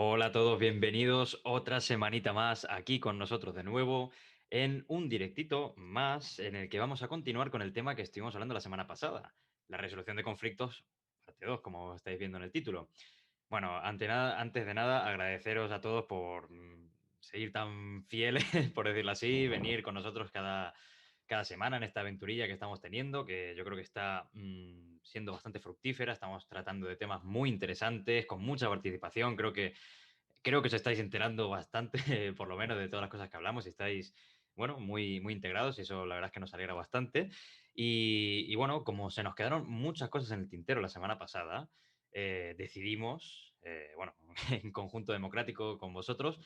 Hola a todos, bienvenidos otra semanita más aquí con nosotros de nuevo en un directito más en el que vamos a continuar con el tema que estuvimos hablando la semana pasada, la resolución de conflictos, parte 2, como estáis viendo en el título. Bueno, antes de nada, agradeceros a todos por seguir tan fieles, por decirlo así, venir con nosotros cada semana en esta aventurilla que estamos teniendo, que yo creo que está siendo bastante fructífera. Estamos tratando de temas muy interesantes, con mucha participación. Creo que os estáis enterando bastante, por lo menos, de todas las cosas que hablamos y estáis, bueno, muy integrados y eso la verdad es que nos alegra bastante. Y bueno, como se nos quedaron muchas cosas en el tintero la semana pasada, decidimos, bueno, en conjunto democrático con vosotros,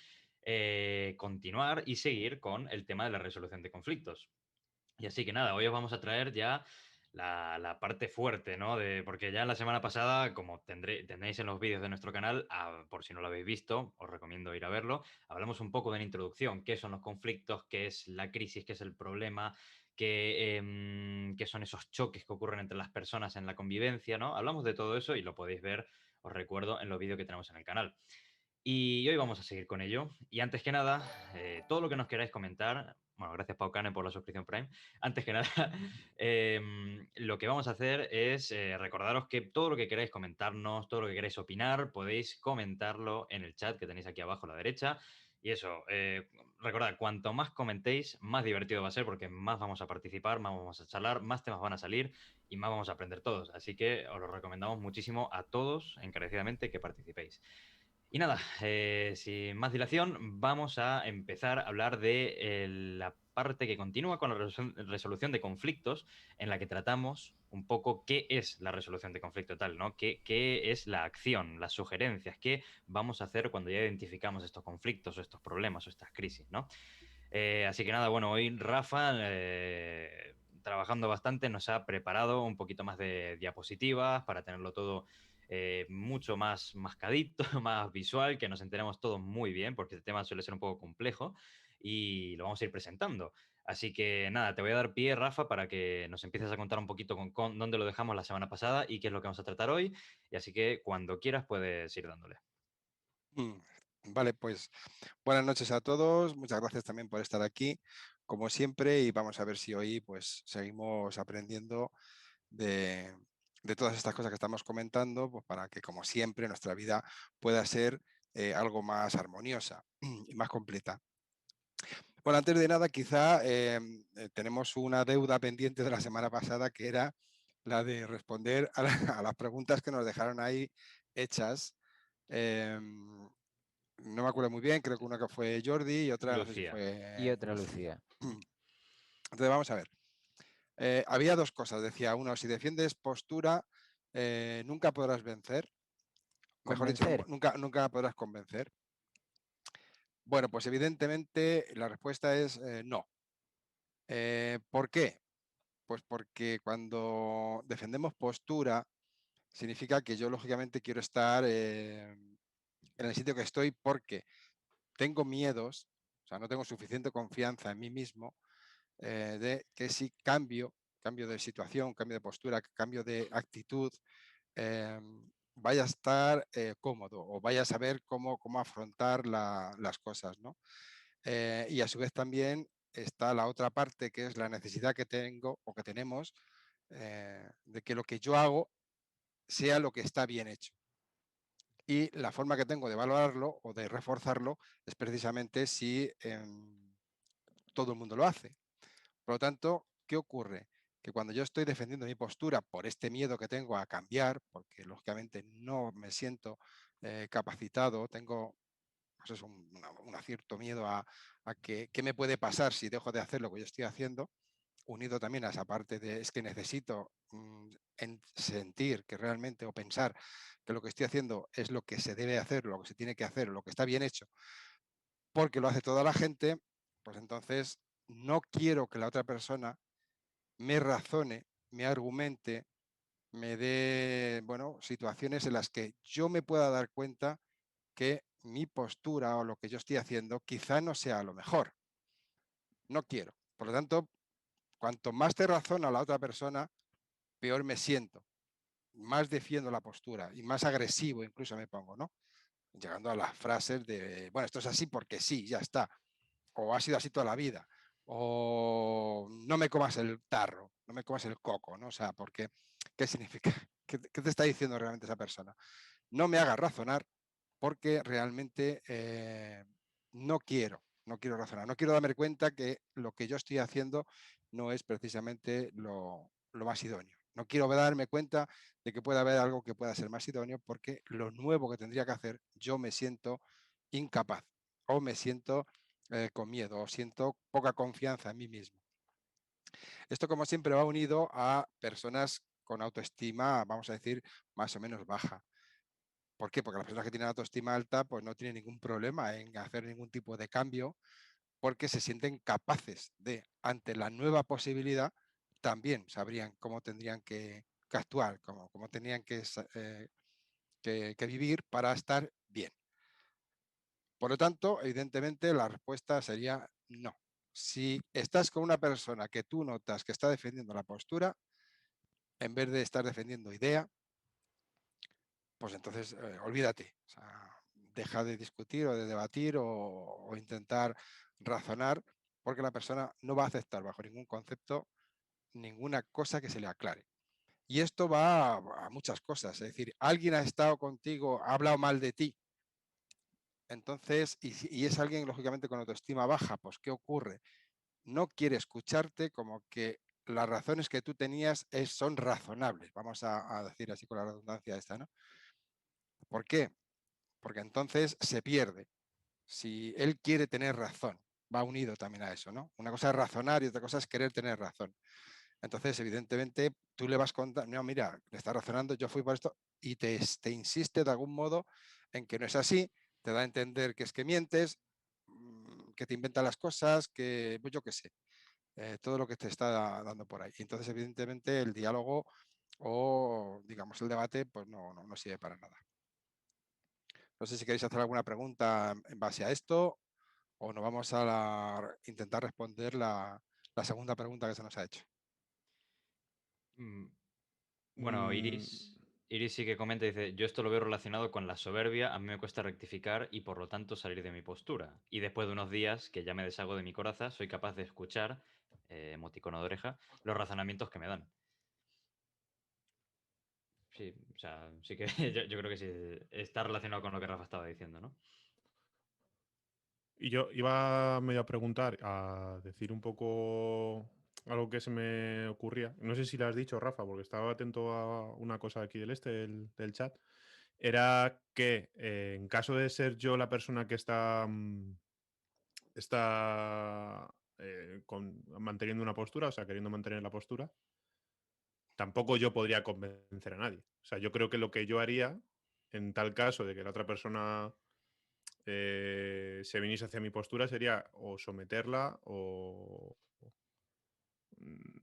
continuar y seguir con el tema de la resolución de conflictos. Y así que nada, hoy os vamos a traer ya la parte fuerte, ¿no? Porque ya la semana pasada, como tendréis en los vídeos de nuestro canal, por si no lo habéis visto, os recomiendo ir a verlo, hablamos un poco de la introducción, qué son los conflictos, qué es la crisis, qué es el problema, qué son esos choques que ocurren entre las personas en la convivencia, ¿no? Hablamos de todo eso y lo podéis ver, os recuerdo, en los vídeos que tenemos en el canal. Y hoy vamos a seguir con ello. Y antes que nada, todo lo que nos queráis comentar, bueno, gracias Pau Cane por la suscripción Prime. Antes que nada, lo que vamos a hacer es recordaros que todo lo que queráis comentarnos, todo lo que queráis opinar, podéis comentarlo en el chat que tenéis aquí abajo a la derecha. Y eso, recordad, cuanto más comentéis, más divertido va a ser porque más vamos a participar, más vamos a charlar, más temas van a salir y más vamos a aprender todos. Así que os lo recomendamos muchísimo a todos, encarecidamente, que participéis. Y nada, sin más dilación, vamos a empezar a hablar de la parte que continúa con la resolución de conflictos, en la que tratamos un poco qué es la resolución de conflicto tal, ¿no? ¿Qué es la acción, las sugerencias, qué vamos a hacer cuando ya identificamos estos conflictos o estos problemas o estas crisis, ¿no? Así que nada, bueno, hoy Rafa, trabajando bastante, nos ha preparado un poquito más de diapositivas para tenerlo todo mucho más mascadito, más visual, que nos enteremos todos muy bien, porque este tema suele ser un poco complejo y lo vamos a ir presentando. Así que nada, te voy a dar pie, Rafa, para que nos empieces a contar un poquito con dónde lo dejamos la semana pasada y qué es lo que vamos a tratar hoy. Y así que cuando quieras puedes ir dándole. Mm, Vale, pues buenas noches a todos. Muchas gracias también por estar aquí, como siempre, y vamos a ver si hoy pues seguimos aprendiendo de, de todas estas cosas que estamos comentando, pues para que, como siempre, nuestra vida pueda ser algo más armoniosa y más completa. Bueno, antes de nada, quizá tenemos una deuda pendiente de la semana pasada, que era la de responder a las preguntas que nos dejaron ahí hechas. Em, no me acuerdo muy bien, creo que una que fue Jordi y otra no sé si Lucía. Y fue otra Lucía. Lucía. Entonces vamos a ver. Había dos cosas, decía uno, si defiendes postura, nunca podrás vencer, mejor dicho, Convencer. nunca podrás convencer. Bueno, pues evidentemente la respuesta es no. ¿Por qué? Pues porque cuando defendemos postura, significa que yo lógicamente quiero estar en el sitio que estoy porque tengo miedos, o sea, no tengo suficiente confianza en mí mismo, de que si cambio de situación, cambio de postura, cambio de actitud, eh, vaya a estar cómodo o vaya a saber cómo afrontar las cosas, ¿no? Y a su vez también está la otra parte, que es la necesidad que tengo o que tenemos de que lo que yo hago sea lo que está bien hecho. Y la forma que tengo de valorarlo o de reforzarlo es precisamente si todo el mundo lo hace. Por lo tanto, ¿qué ocurre? Que cuando yo estoy defendiendo mi postura por este miedo que tengo a cambiar, porque lógicamente no me siento capacitado, tengo pues eso, un cierto miedo a que qué me puede pasar si dejo de hacer lo que yo estoy haciendo, unido también a esa parte de es que necesito sentir que realmente o pensar que lo que estoy haciendo es lo que se debe hacer, lo que se tiene que hacer, lo que está bien hecho, porque lo hace toda la gente, pues entonces no quiero que la otra persona me razone, me argumente, me dé, bueno, situaciones en las que yo me pueda dar cuenta que mi postura o lo que yo estoy haciendo quizá no sea lo mejor. No quiero. Por lo tanto, cuanto más te razona la otra persona, peor me siento, más defiendo la postura y más agresivo incluso me pongo, ¿no? llegando a las frases de, bueno, esto es así porque sí, ya está, o ha sido así toda la vida, o no me comas el tarro, no me comas el coco, ¿no? O sea, porque, ¿qué significa? ¿Qué te está diciendo realmente esa persona? No me hagas razonar porque realmente no quiero razonar, no quiero darme cuenta que lo que yo estoy haciendo no es precisamente lo más idóneo. No quiero darme cuenta de que pueda haber algo que pueda ser más idóneo porque lo nuevo que tendría que hacer yo me siento incapaz o me siento con miedo o siento poca confianza en mí mismo. Esto, como siempre, va unido a personas con autoestima, vamos a decir, más o menos baja. ¿Por qué? Porque las personas que tienen autoestima alta pues no tienen ningún problema en hacer ningún tipo de cambio porque se sienten capaces de, ante la nueva posibilidad, también sabrían cómo tendrían que actuar, cómo tenían que vivir para estar bien. Por lo tanto, evidentemente, la respuesta sería no. Si estás con una persona que tú notas que está defendiendo la postura, en vez de estar defendiendo idea, pues entonces olvídate. O sea, deja de discutir o de debatir o intentar razonar, porque la persona no va a aceptar bajo ningún concepto ninguna cosa que se le aclare. Y esto va a muchas cosas. Es decir, alguien ha estado contigo, ha hablado mal de ti. Entonces, y es alguien lógicamente con autoestima baja, pues ¿qué ocurre? No quiere escucharte, como que las razones que tú tenías son razonables. Vamos a decir así con la redundancia esta, ¿no? ¿Por qué? Porque entonces se pierde. Si él quiere tener razón, va unido también a eso, ¿no? Una cosa es razonar y otra cosa es querer tener razón. Entonces, evidentemente, tú le vas contando, no, mira, le está razonando, yo fui por esto, y te insiste de algún modo en que no es así, te da a entender que es que mientes, que te inventan las cosas, que pues yo qué sé, todo lo que te está dando por ahí. Y entonces, evidentemente, el diálogo o, digamos, el debate, pues no sirve para nada. No sé si queréis hacer alguna pregunta en base a esto o nos vamos a intentar responder la segunda pregunta que se nos ha hecho. Bueno, Mm, Iris sí que comenta, dice, yo esto lo veo relacionado con la soberbia, a mí me cuesta rectificar y por lo tanto salir de mi postura. Y después de unos días que ya me deshago de mi coraza, soy capaz de escuchar, emoticono de oreja, los razonamientos que me dan. Sí, o sea, sí que yo creo que sí está relacionado con lo que Rafa estaba diciendo, ¿no? y yo iba medio a preguntar, a decir un poco algo que se me ocurría. No sé si lo has dicho, Rafa, porque estaba atento a una cosa aquí del chat. Era que en caso de ser yo la persona que está manteniendo una postura, o sea, queriendo mantener la postura, tampoco yo podría convencer a nadie. O sea, yo creo que lo que yo haría en tal caso de que la otra persona se viniese hacia mi postura sería o someterla o... mm,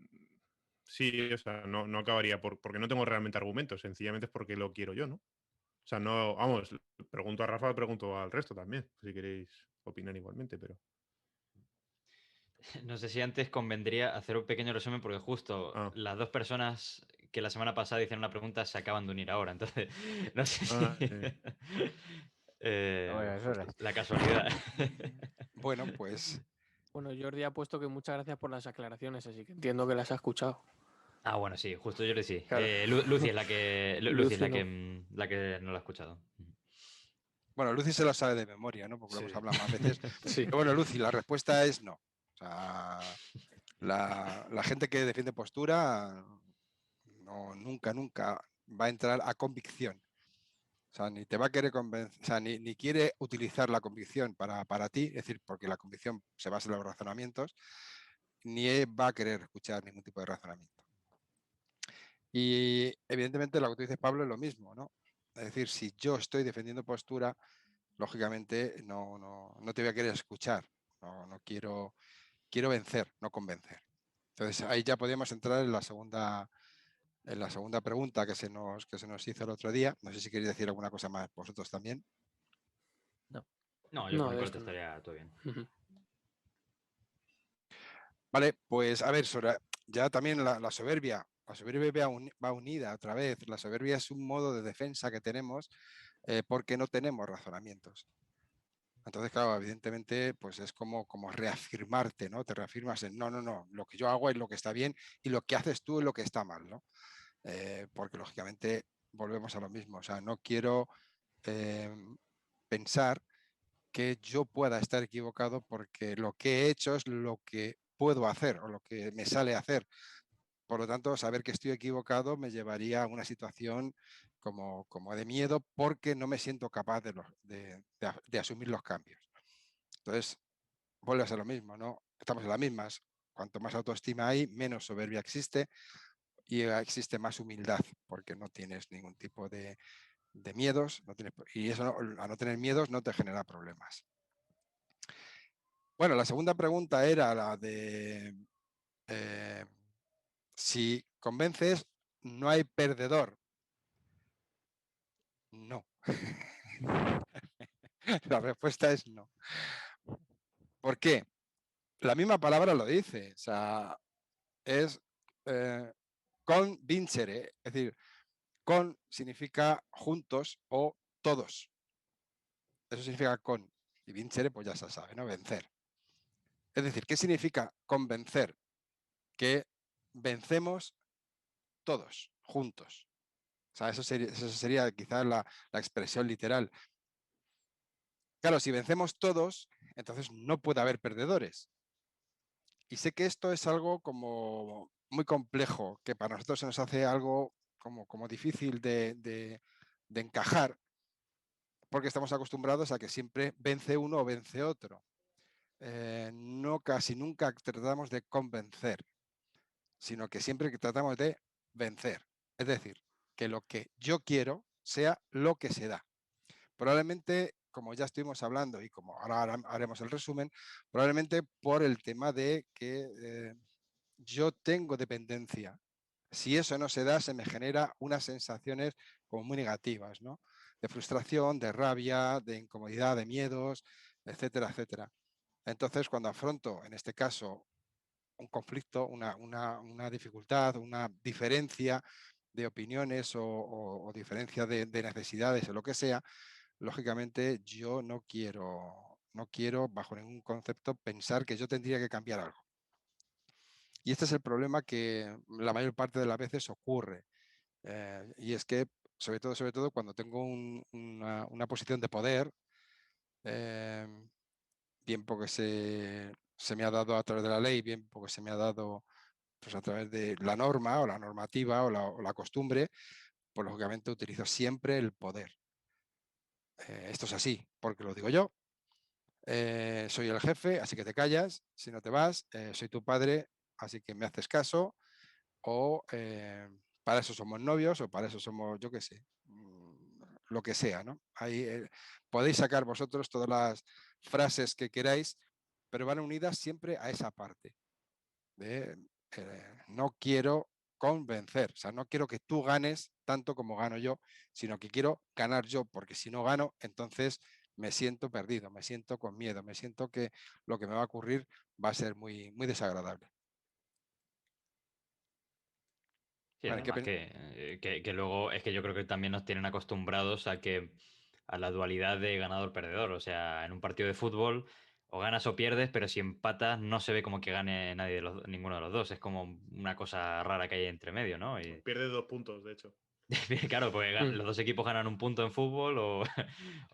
sí, o sea, no acabaría porque no tengo realmente argumentos, sencillamente es porque lo quiero yo, ¿no? O sea, no, vamos, pregunto a Rafa, pregunto al resto también, si queréis opinar igualmente, pero... No sé si antes convendría hacer un pequeño resumen porque justo Ah, las dos personas que la semana pasada hicieron una pregunta se acaban de unir ahora, entonces no sé si... Bueno, eso justo, es. la casualidad. Bueno, pues Bueno, Jordi ha puesto que muchas gracias por las aclaraciones, así que entiendo que las ha escuchado. Ah, bueno, sí, justo yo le sí. Claro. Lucy es la que, Lucy es Lucy la que no lo ha escuchado. bueno, Lucy se lo sabe de memoria, ¿no? Porque lo Sí. hemos hablado más veces. Sí. Pero bueno, Lucy, la respuesta es no. O sea, la gente que defiende postura nunca va a entrar a convicción. O sea, ni te va a querer convencer, o sea, ni quiere utilizar la convicción para ti, es decir, porque la convicción se basa en los razonamientos, ni va a querer escuchar ningún tipo de razonamiento. Y evidentemente lo que tú dices, Pablo, es lo mismo, ¿no? Es decir, si yo estoy defendiendo postura, lógicamente no te voy a querer escuchar, no quiero vencer, no convencer. Entonces ahí ya podríamos entrar en la segunda pregunta que se nos hizo el otro día. No sé si queréis decir alguna cosa más vosotros también. No, yo No, por mi de parte esto no. estaría todo bien. Ujú. Vale, pues a ver, ya también la soberbia va unida otra vez. La soberbia es un modo de defensa que tenemos porque no tenemos razonamientos. Entonces, claro, evidentemente, pues es como reafirmarte, ¿no? Te reafirmas en, no, lo que yo hago es lo que está bien y lo que haces tú es lo que está mal, ¿no? Porque, lógicamente, volvemos a lo mismo. O sea, no quiero pensar que yo pueda estar equivocado porque lo que he hecho es lo que puedo hacer o lo que me sale a hacer. Por lo tanto, saber que estoy equivocado me llevaría a una situación como de miedo porque no me siento capaz de asumir los cambios. Entonces, vuelve a ser lo mismo, ¿no? Estamos en las mismas. Cuanto más autoestima hay, menos soberbia existe y existe más humildad porque no tienes ningún tipo de miedos y eso a no tener miedos no te genera problemas. Bueno, la segunda pregunta era la de si convences, no hay perdedor. No. La respuesta es no. ¿Por qué? La misma palabra lo dice. O sea, es convincere. Es decir, con significa juntos o todos. Eso significa con. Y vincere, pues ya se sabe, ¿no? Vencer. Es decir, ¿qué significa convencer? Que vencemos todos, juntos. O sea, eso sería quizás la expresión literal. Claro, si vencemos todos, entonces no puede haber perdedores. Y sé que esto es algo como muy complejo, que para nosotros se nos hace algo como difícil de encajar, porque estamos acostumbrados a que siempre vence uno o vence otro. No, casi nunca tratamos de convencer, sino que siempre tratamos de vencer. Es decir, que lo que yo quiero sea lo que se da. Probablemente, como ya estuvimos hablando y como ahora haremos el resumen, probablemente por el tema de que yo tengo dependencia. Si eso no se da, se me genera unas sensaciones como muy negativas, ¿no? De frustración, de rabia, de incomodidad, de miedos, etcétera, etcétera. Entonces, cuando afronto, en este caso, un conflicto, una dificultad, una diferencia de opiniones o diferencia de necesidades o lo que sea, lógicamente yo no quiero bajo ningún concepto pensar que yo tendría que cambiar algo. Y este es el problema que la mayor parte de las veces ocurre. Y es que, sobre todo cuando tengo una posición de poder, bien porque se me ha dado a través de la ley, bien porque se me ha dado pues, a través de la norma o la normativa o la costumbre, pues lógicamente utilizo siempre el poder. Esto es así, porque lo digo yo. Soy el jefe, así que te callas, si no te vas, soy tu padre, así que me haces caso, o para eso somos novios, o para eso somos, yo qué sé, lo que sea, ¿no? Ahí podéis sacar vosotros todas las frases que queráis, pero van unidas siempre a esa parte de no quiero convencer, o sea, no quiero que tú ganes tanto como gano yo, sino que quiero ganar yo, porque si no gano, entonces me siento perdido, me siento con miedo, me siento que lo que me va a ocurrir va a ser muy, muy desagradable. Sí, Vale, además que luego es que yo creo que también nos tienen acostumbrados a la dualidad de ganador-perdedor. O sea, en un partido de fútbol o ganas o pierdes, pero si empatas no se ve como que gane ninguno de los dos. Es como una cosa rara que hay entre medio, ¿no? Y Pierde 2 puntos, de hecho. claro, porque los dos equipos ganan un punto en fútbol o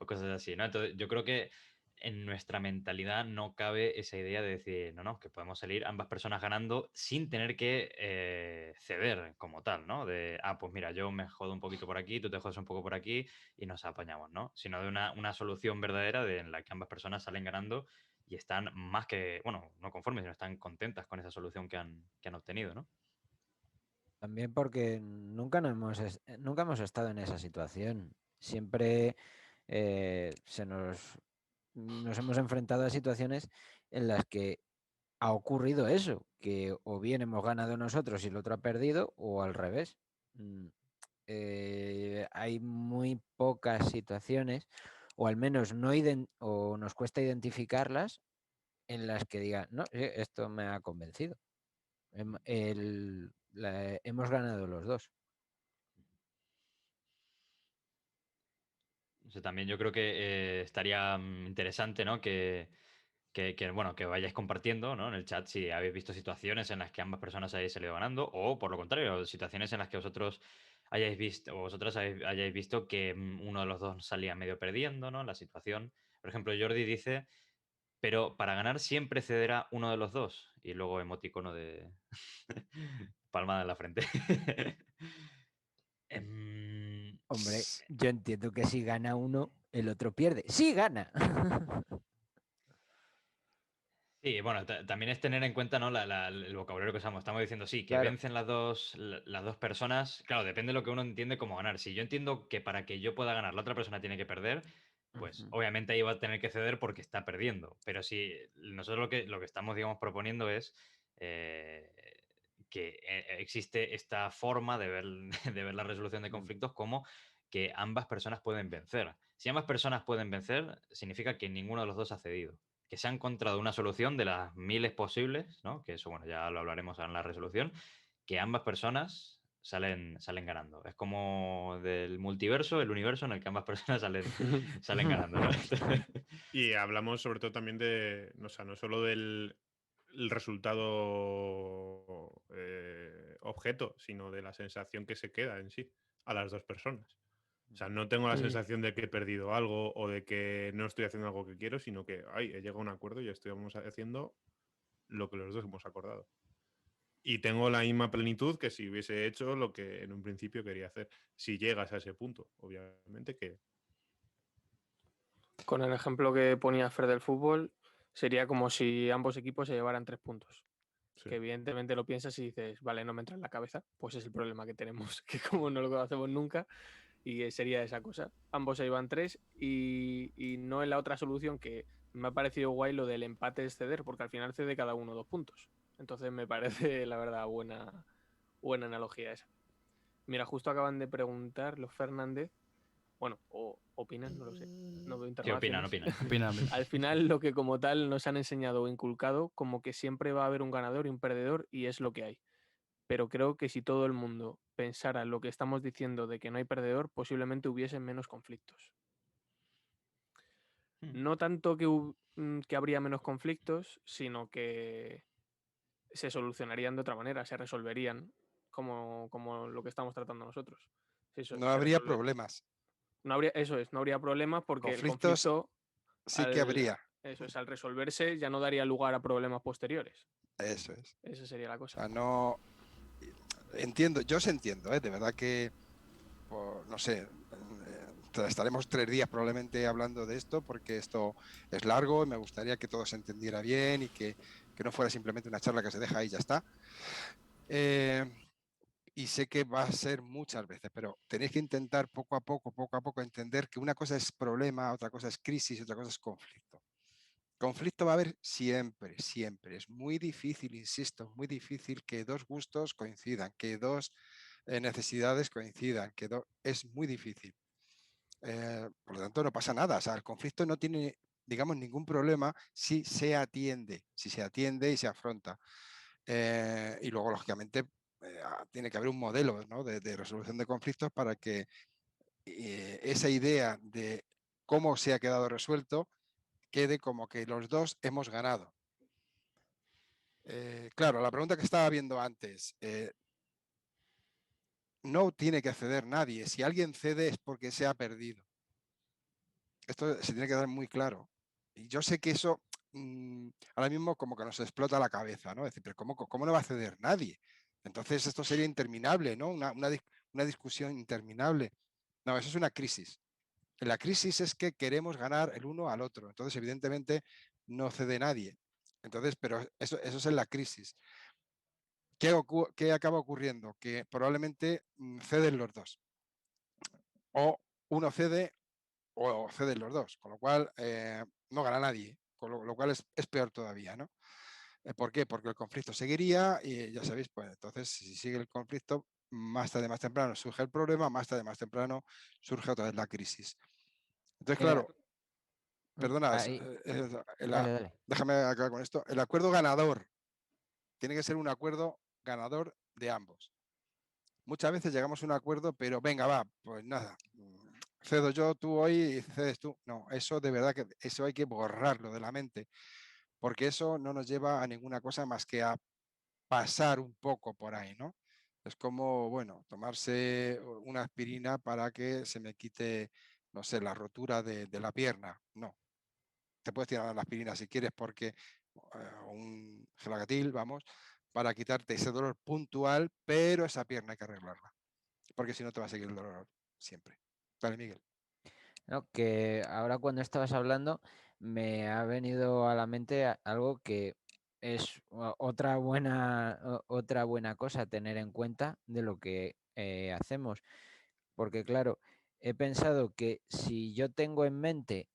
cosas así, ¿no? Entonces yo creo que en nuestra mentalidad no cabe esa idea de decir, no, que podemos salir ambas personas ganando sin tener que ceder como tal, ¿no? De, pues mira, yo me jodo un poquito por aquí, tú te jodes un poco por aquí y nos apañamos, ¿no? Sino de una solución verdadera en la que ambas personas salen ganando y están más que, bueno, no conformes, sino están contentas con esa solución que han obtenido, ¿no? También porque nunca hemos estado en esa situación. Siempre nos hemos enfrentado a situaciones en las que ha ocurrido eso, que o bien hemos ganado nosotros y el otro ha perdido, o al revés. Hay muy pocas situaciones, o al menos o nos cuesta identificarlas, en las que diga, no, esto me ha convencido. Hemos ganado los dos. O sea, también yo creo que estaría interesante, ¿no? Bueno, que vayáis compartiendo, ¿no? En el chat si habéis visto situaciones en las que ambas personas hayáis salido ganando o por lo contrario, situaciones en las que vosotros hayáis visto o vosotras hayáis visto que uno de los dos salía medio perdiendo, ¿no? La situación. Por ejemplo, Jordi dice, pero para ganar siempre cederá uno de los dos. Y luego emoticono de palmada en la frente. Hombre, yo entiendo que si gana uno, el otro pierde. ¡Sí gana! Sí, bueno, también es tener en cuenta, ¿no? El vocabulario que usamos. Estamos diciendo, sí, que Claro. vencen las dos personas. Claro, depende de lo que uno entiende como ganar. Si yo entiendo que para que yo pueda ganar, la otra persona tiene que perder, pues Ujú. obviamente ahí va a tener que ceder porque está perdiendo. Pero si nosotros lo que estamos, digamos, proponiendo es eh, que existe esta forma de ver, de ver la resolución de conflictos como que ambas personas pueden vencer. Si ambas personas pueden vencer, significa que ninguno de los dos ha cedido, que se ha encontrado una solución de las miles posibles, ¿no? Que eso, bueno, ya lo hablaremos en la resolución, que ambas personas salen ganando. Es como del multiverso, el universo en el que ambas personas salen ganando, ¿no? Y hablamos sobre todo también de, o sea, no solo del el resultado objeto, sino de la sensación que se queda en sí a las dos personas. O sea, no tengo la sensación de que he perdido algo o de que no estoy haciendo algo que quiero, sino que he llegado a un acuerdo y estamos haciendo lo que los dos hemos acordado. Y tengo la misma plenitud que si hubiese hecho lo que en un principio quería hacer. Si llegas a ese punto, obviamente que... Con el ejemplo que ponía Fer del fútbol, sería como si ambos equipos se llevaran 3 puntos. Sí. Que evidentemente lo piensas y dices, vale, no me entra en la cabeza, pues es el problema que tenemos, que como no lo hacemos nunca, y sería esa cosa. Ambos se llevan 3 y no en la otra solución que me ha parecido guay lo del empate es ceder, porque al final cede cada uno 2 puntos. Entonces me parece, la verdad, buena analogía esa. Mira, justo acaban de preguntar los Fernández, bueno, o opinan, no lo sé, no veo ¿Qué opinan? interrogaciones. Opina, opina. Al final, lo que como tal nos han enseñado o inculcado, como que siempre va a haber un ganador y un perdedor, y es lo que hay. Pero creo que si todo el mundo pensara lo que estamos diciendo de que no hay perdedor, posiblemente hubiesen menos conflictos. No tanto que habría menos conflictos, sino que se solucionarían de otra manera, se resolverían como lo que estamos tratando nosotros. No habría problemas. No habría, eso es, no habría problemas porque el Conflictos conflicto, sí que habría. eso es, al resolverse ya no daría lugar a problemas posteriores. Eso es. Esa sería la O cosa. sea, no entiendo, yo os entiendo, de verdad que, no sé, estaremos 3 días probablemente hablando de esto porque esto es largo y me gustaría que todo se entendiera bien y que no fuera simplemente una charla que se deja ahí y ya está. Y sé que va a ser muchas veces, pero tenéis que intentar poco a poco entender que una cosa es problema, otra cosa es crisis, otra cosa es conflicto. Conflicto va a haber siempre, siempre. Es muy difícil, insisto, muy difícil que dos gustos coincidan, que dos necesidades coincidan, es muy difícil. Por lo tanto, no pasa nada. O sea, el conflicto no tiene, digamos, ningún problema si se atiende y se afronta. Y luego, lógicamente, tiene que haber un modelo, ¿no? de resolución de conflictos para que esa idea de cómo se ha quedado resuelto quede como que los dos hemos ganado. Claro, la pregunta que estaba viendo antes, no tiene que ceder nadie. Si alguien cede es porque se ha perdido. Esto se tiene que dar muy claro. Y yo sé que eso ahora mismo como que nos explota la cabeza, ¿no? Es decir, pero ¿cómo no va a ceder nadie? Entonces esto sería interminable, ¿no? Una discusión interminable. No, eso es una crisis. La crisis es que queremos ganar el uno al otro. Entonces, evidentemente, no cede nadie. Entonces, pero eso es en la crisis. ¿Qué acaba ocurriendo? Que probablemente ceden los dos. O uno cede o ceden los dos. Con lo cual, no gana nadie. Con lo cual es peor todavía, ¿no? ¿Por qué? Porque el conflicto seguiría y ya sabéis, pues entonces si sigue el conflicto, más tarde, más temprano surge el problema, más tarde, más temprano surge otra vez la crisis. Entonces, claro, perdona, Dale, dale. déjame acabar con esto. El acuerdo ganador tiene que ser un acuerdo ganador de ambos. Muchas veces llegamos a un acuerdo, pero venga, va, pues nada, cedo yo, tú hoy y cedes tú. No, eso de verdad que eso hay que borrarlo de la mente, porque eso no nos lleva a ninguna cosa más que a pasar un poco por ahí, ¿no? Es como, bueno, tomarse una aspirina para que se me quite, no sé, la rotura de la pierna. No, te puedes tirar la aspirina si quieres porque un gelagatil, vamos, para quitarte ese dolor puntual, pero esa pierna hay que arreglarla, porque si no te va a seguir el dolor siempre. Vale, Miguel. ¿No? Que ahora cuando estabas hablando me ha venido a la mente algo que es otra buena cosa a tener en cuenta de lo que hacemos. Porque claro, he pensado que si yo tengo en mente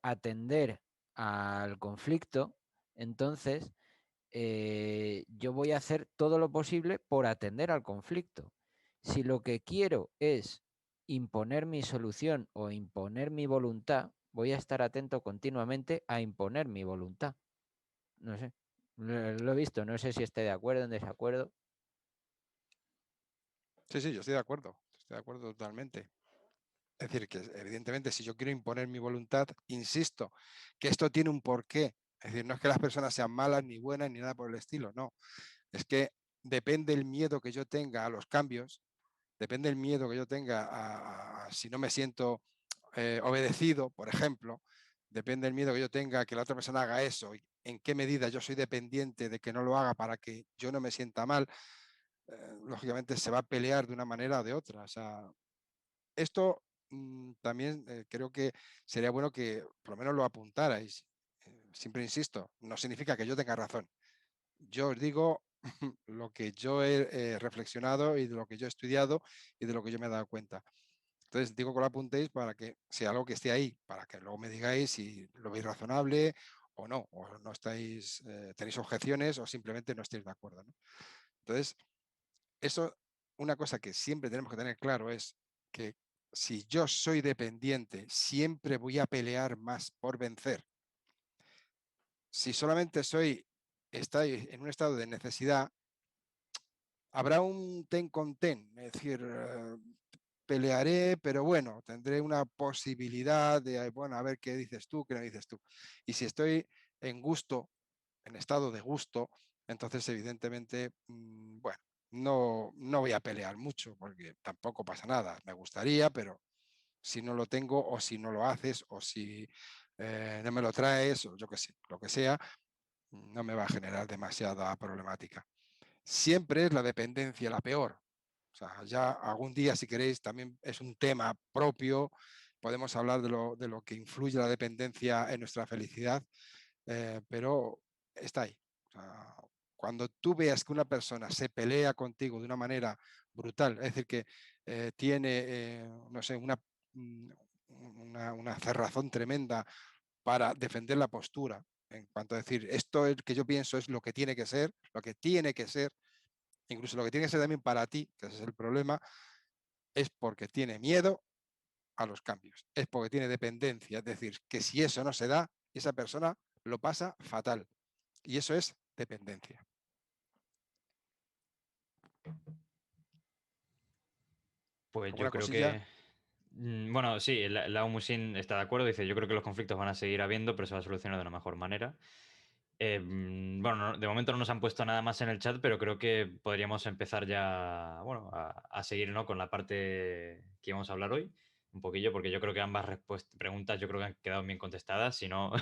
atender al conflicto, entonces yo voy a hacer todo lo posible por atender al conflicto. Si lo que quiero es imponer mi solución o imponer mi voluntad, voy a estar atento continuamente a imponer mi voluntad. No sé, lo he visto, no sé si esté de acuerdo o en desacuerdo. Sí, yo estoy de acuerdo totalmente. Es decir, que evidentemente si yo quiero imponer mi voluntad, insisto, que esto tiene un porqué. Es decir, no es que las personas sean malas ni buenas ni nada por el estilo, no. Es que depende el miedo que yo tenga a los cambios, depende el miedo que yo tenga a si no me siento obedecido, por ejemplo, depende el miedo que yo tenga a que la otra persona haga eso, y en qué medida yo soy dependiente de que no lo haga para que yo no me sienta mal, lógicamente se va a pelear de una manera o de otra. O sea, esto también creo que sería bueno que por lo menos lo apuntarais. Siempre insisto, no significa que yo tenga razón. Yo os digo lo que yo he reflexionado y de lo que yo he estudiado y de lo que yo me he dado cuenta. Entonces digo que lo apuntéis para que sea algo que esté ahí, para que luego me digáis si lo veis razonable o no estáis, tenéis objeciones o simplemente no estáis de acuerdo, ¿no? Entonces, eso, una cosa que siempre tenemos que tener claro es que si yo soy dependiente, siempre voy a pelear más por vencer. Si solamente estoy en un estado de necesidad, habrá un ten con ten, es decir, pelearé, pero bueno, tendré una posibilidad de, bueno, a ver qué dices tú, qué no dices tú. Y si estoy en gusto, en estado de gusto, entonces evidentemente, bueno, no voy a pelear mucho porque tampoco pasa nada. Me gustaría, pero si no lo tengo o si no lo haces o si no me lo traes o yo qué sé, lo que sea, no me va a generar demasiada problemática. Siempre es la dependencia la peor. O sea, ya algún día, si queréis, también es un tema propio. Podemos hablar de lo que influye la dependencia en nuestra felicidad, pero está ahí. O sea, cuando tú veas que una persona se pelea contigo de una manera brutal, es decir, que tiene, no sé, una cerrazón tremenda para defender la postura, en cuanto a decir, esto es que yo pienso es lo que tiene que ser, incluso lo que tiene que ser también para ti, que ese es el problema, es porque tiene miedo a los cambios, es porque tiene dependencia, es decir, que si eso no se da, esa persona lo pasa fatal. Y eso es dependencia. Pues yo ¿Alguna creo cosilla? que... Bueno, sí, la Musin está de acuerdo, dice, yo creo que los conflictos van a seguir habiendo, pero se va a solucionar de una mejor manera. Bueno, de momento no nos han puesto nada más en el chat, pero creo que podríamos empezar ya, bueno, a seguir, ¿no? con la parte que íbamos a hablar hoy, un poquillo, porque yo creo que ambas preguntas yo creo que han quedado bien contestadas. Si no,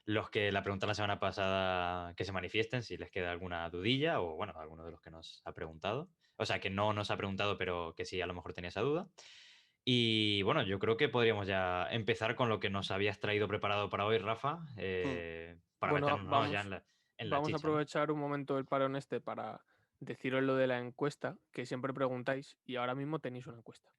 los que la preguntaron la semana pasada, que se manifiesten si les queda alguna dudilla o, bueno, alguno de los que nos ha preguntado. O sea, que no nos ha preguntado, pero que sí, a lo mejor tenía esa duda. Y bueno, yo creo que podríamos ya empezar con lo que nos habías traído preparado para hoy, Rafa, para Bueno, meternos, ¿no? ya en la vamos a chicha, ¿no? aprovechar un momento del parón este para deciros lo de la encuesta, que siempre preguntáis, y ahora mismo tenéis una encuesta.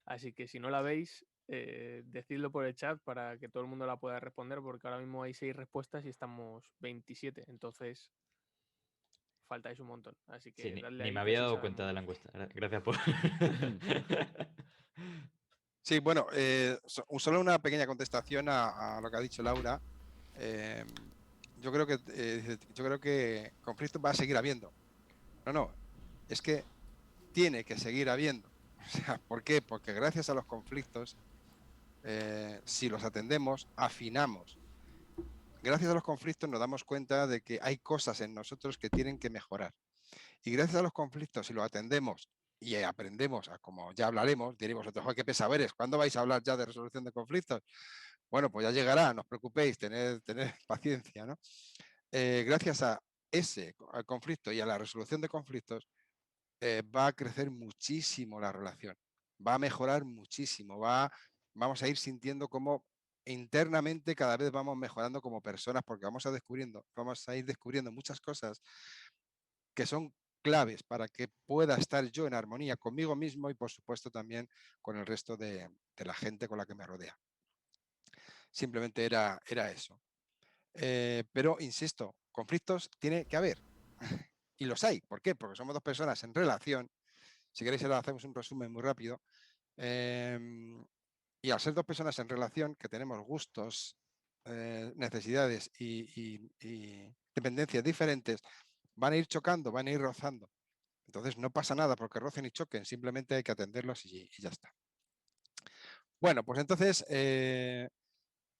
Así que si no la veis, decidlo por el chat para que todo el mundo la pueda responder, porque ahora mismo hay 6 respuestas y estamos 27, entonces faltáis un montón. Así Sí, que dadle ni me ahí que había así dado cuenta de sabemos. la encuesta. Gracias por... Sí, bueno, solo una pequeña contestación a lo que ha dicho Laura. Yo creo que conflictos va a seguir habiendo. No, es que tiene que seguir habiendo, O sea, ¿por qué? Porque gracias a los conflictos, si los atendemos, afinamos. Gracias a los conflictos nos damos cuenta de que hay cosas en nosotros que tienen que mejorar. Y gracias a los conflictos, si los atendemos y aprendemos, como ya hablaremos, diréis vosotros, qué pesaderes, ¿cuándo vais a hablar ya de resolución de conflictos? Bueno, pues ya llegará, no os preocupéis, tened paciencia, ¿no? Gracias a al conflicto y a la resolución de conflictos, va a crecer muchísimo la relación, va a mejorar muchísimo, vamos a ir sintiendo cómo internamente cada vez vamos mejorando como personas, porque vamos a ir descubriendo muchas cosas que son claves para que pueda estar yo en armonía conmigo mismo y por supuesto también con el resto de la gente con la que me rodea. Simplemente era eso. Pero, insisto, conflictos tiene que haber. Y los hay. ¿Por qué? Porque somos dos personas en relación. Si queréis, ahora hacemos un resumen muy rápido. Y al ser dos personas en relación, que tenemos gustos, necesidades y dependencias diferentes, van a ir chocando, van a ir rozando. Entonces no pasa nada porque rocen y choquen, simplemente hay que atenderlos y ya está. Bueno, pues entonces,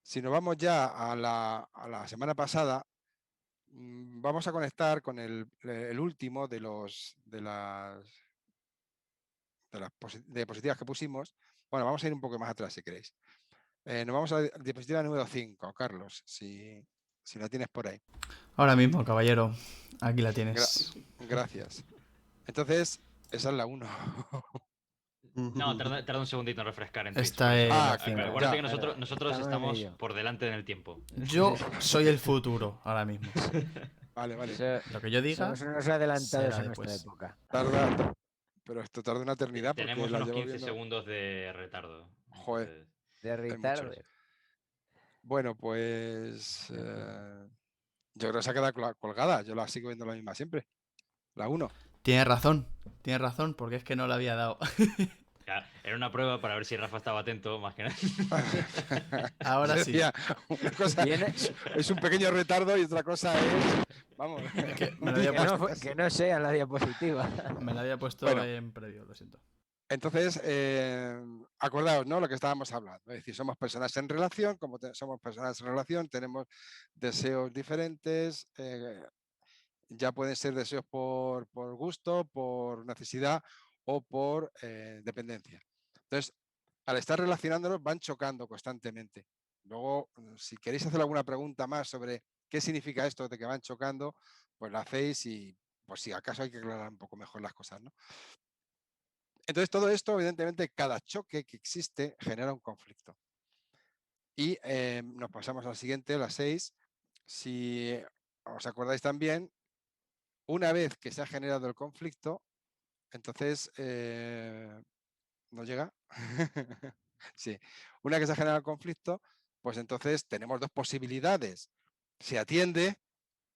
si nos vamos ya a la semana pasada, vamos a conectar con el último de las diapositivas que pusimos. Bueno, vamos a ir un poco más atrás si queréis. Nos vamos a la diapositiva número 5, Carlos, si la tienes por ahí. Ahora mismo, caballero. Aquí la tienes. Gracias. Entonces, esa es la 1. No, tarda un segundito en refrescar en Twitch. Esta por eso. es la claro, Acuérdate que Claro, nosotros estamos en estamos ello. por delante en el tiempo. Yo soy el futuro ahora mismo. Vale. Lo que yo diga. Somos unos adelantados será a nuestra después. época. Pero esto tarda una eternidad porque Tenemos la unos llevo 15 viendo. segundos de retardo. Joder. Entonces, De muchos. retarder. Bueno, pues yo creo que se ha quedado colgada. Yo la sigo viendo la misma siempre. La 1. Tienes razón, porque es que no la había dado. ya, era una prueba para ver si Rafa estaba atento, más que nada. Ahora sí. Decía, una cosa es un pequeño retardo y otra cosa es. Vamos. Que me lo había puesto, Que no sea la diapositiva. me la había puesto Bueno. en previo, lo siento. Entonces, acordaos, ¿no? Lo que estábamos hablando. Es decir, somos personas en relación, como somos personas en relación, tenemos deseos diferentes, ya pueden ser deseos por gusto, por necesidad o por dependencia. Entonces, al estar relacionándonos, van chocando constantemente. Luego, si queréis hacer alguna pregunta más sobre qué significa esto de que van chocando, pues la hacéis y, pues si acaso hay que aclarar un poco mejor las cosas, ¿no? Entonces, todo esto, evidentemente, cada choque que existe genera un conflicto. Y nos pasamos al siguiente, la 6. Si os acordáis también, una vez que se ha generado el conflicto, entonces, ¿no llega? Sí. Una vez que se ha generado el conflicto, pues entonces tenemos dos posibilidades. Se atiende,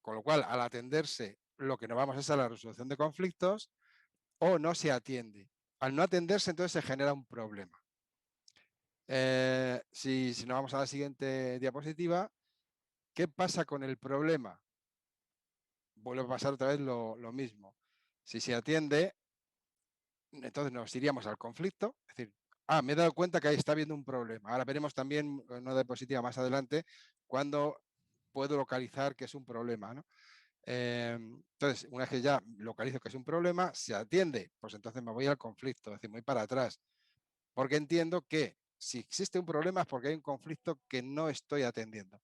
con lo cual, al atenderse, lo que nos vamos es a la resolución de conflictos, o no se atiende. Al no atenderse, entonces se genera un problema. Si nos vamos a la siguiente diapositiva, ¿qué pasa con el problema? Vuelve a pasar otra vez lo mismo. Si se atiende, entonces nos iríamos al conflicto, es decir, me he dado cuenta que ahí está habiendo un problema. Ahora veremos también una diapositiva más adelante cuando puedo localizar que es un problema, ¿no? Entonces, una vez que ya localizo que es un problema, se atiende, pues entonces me voy al conflicto, es decir, voy para atrás, porque entiendo que si existe un problema es porque hay un conflicto que no estoy atendiendo.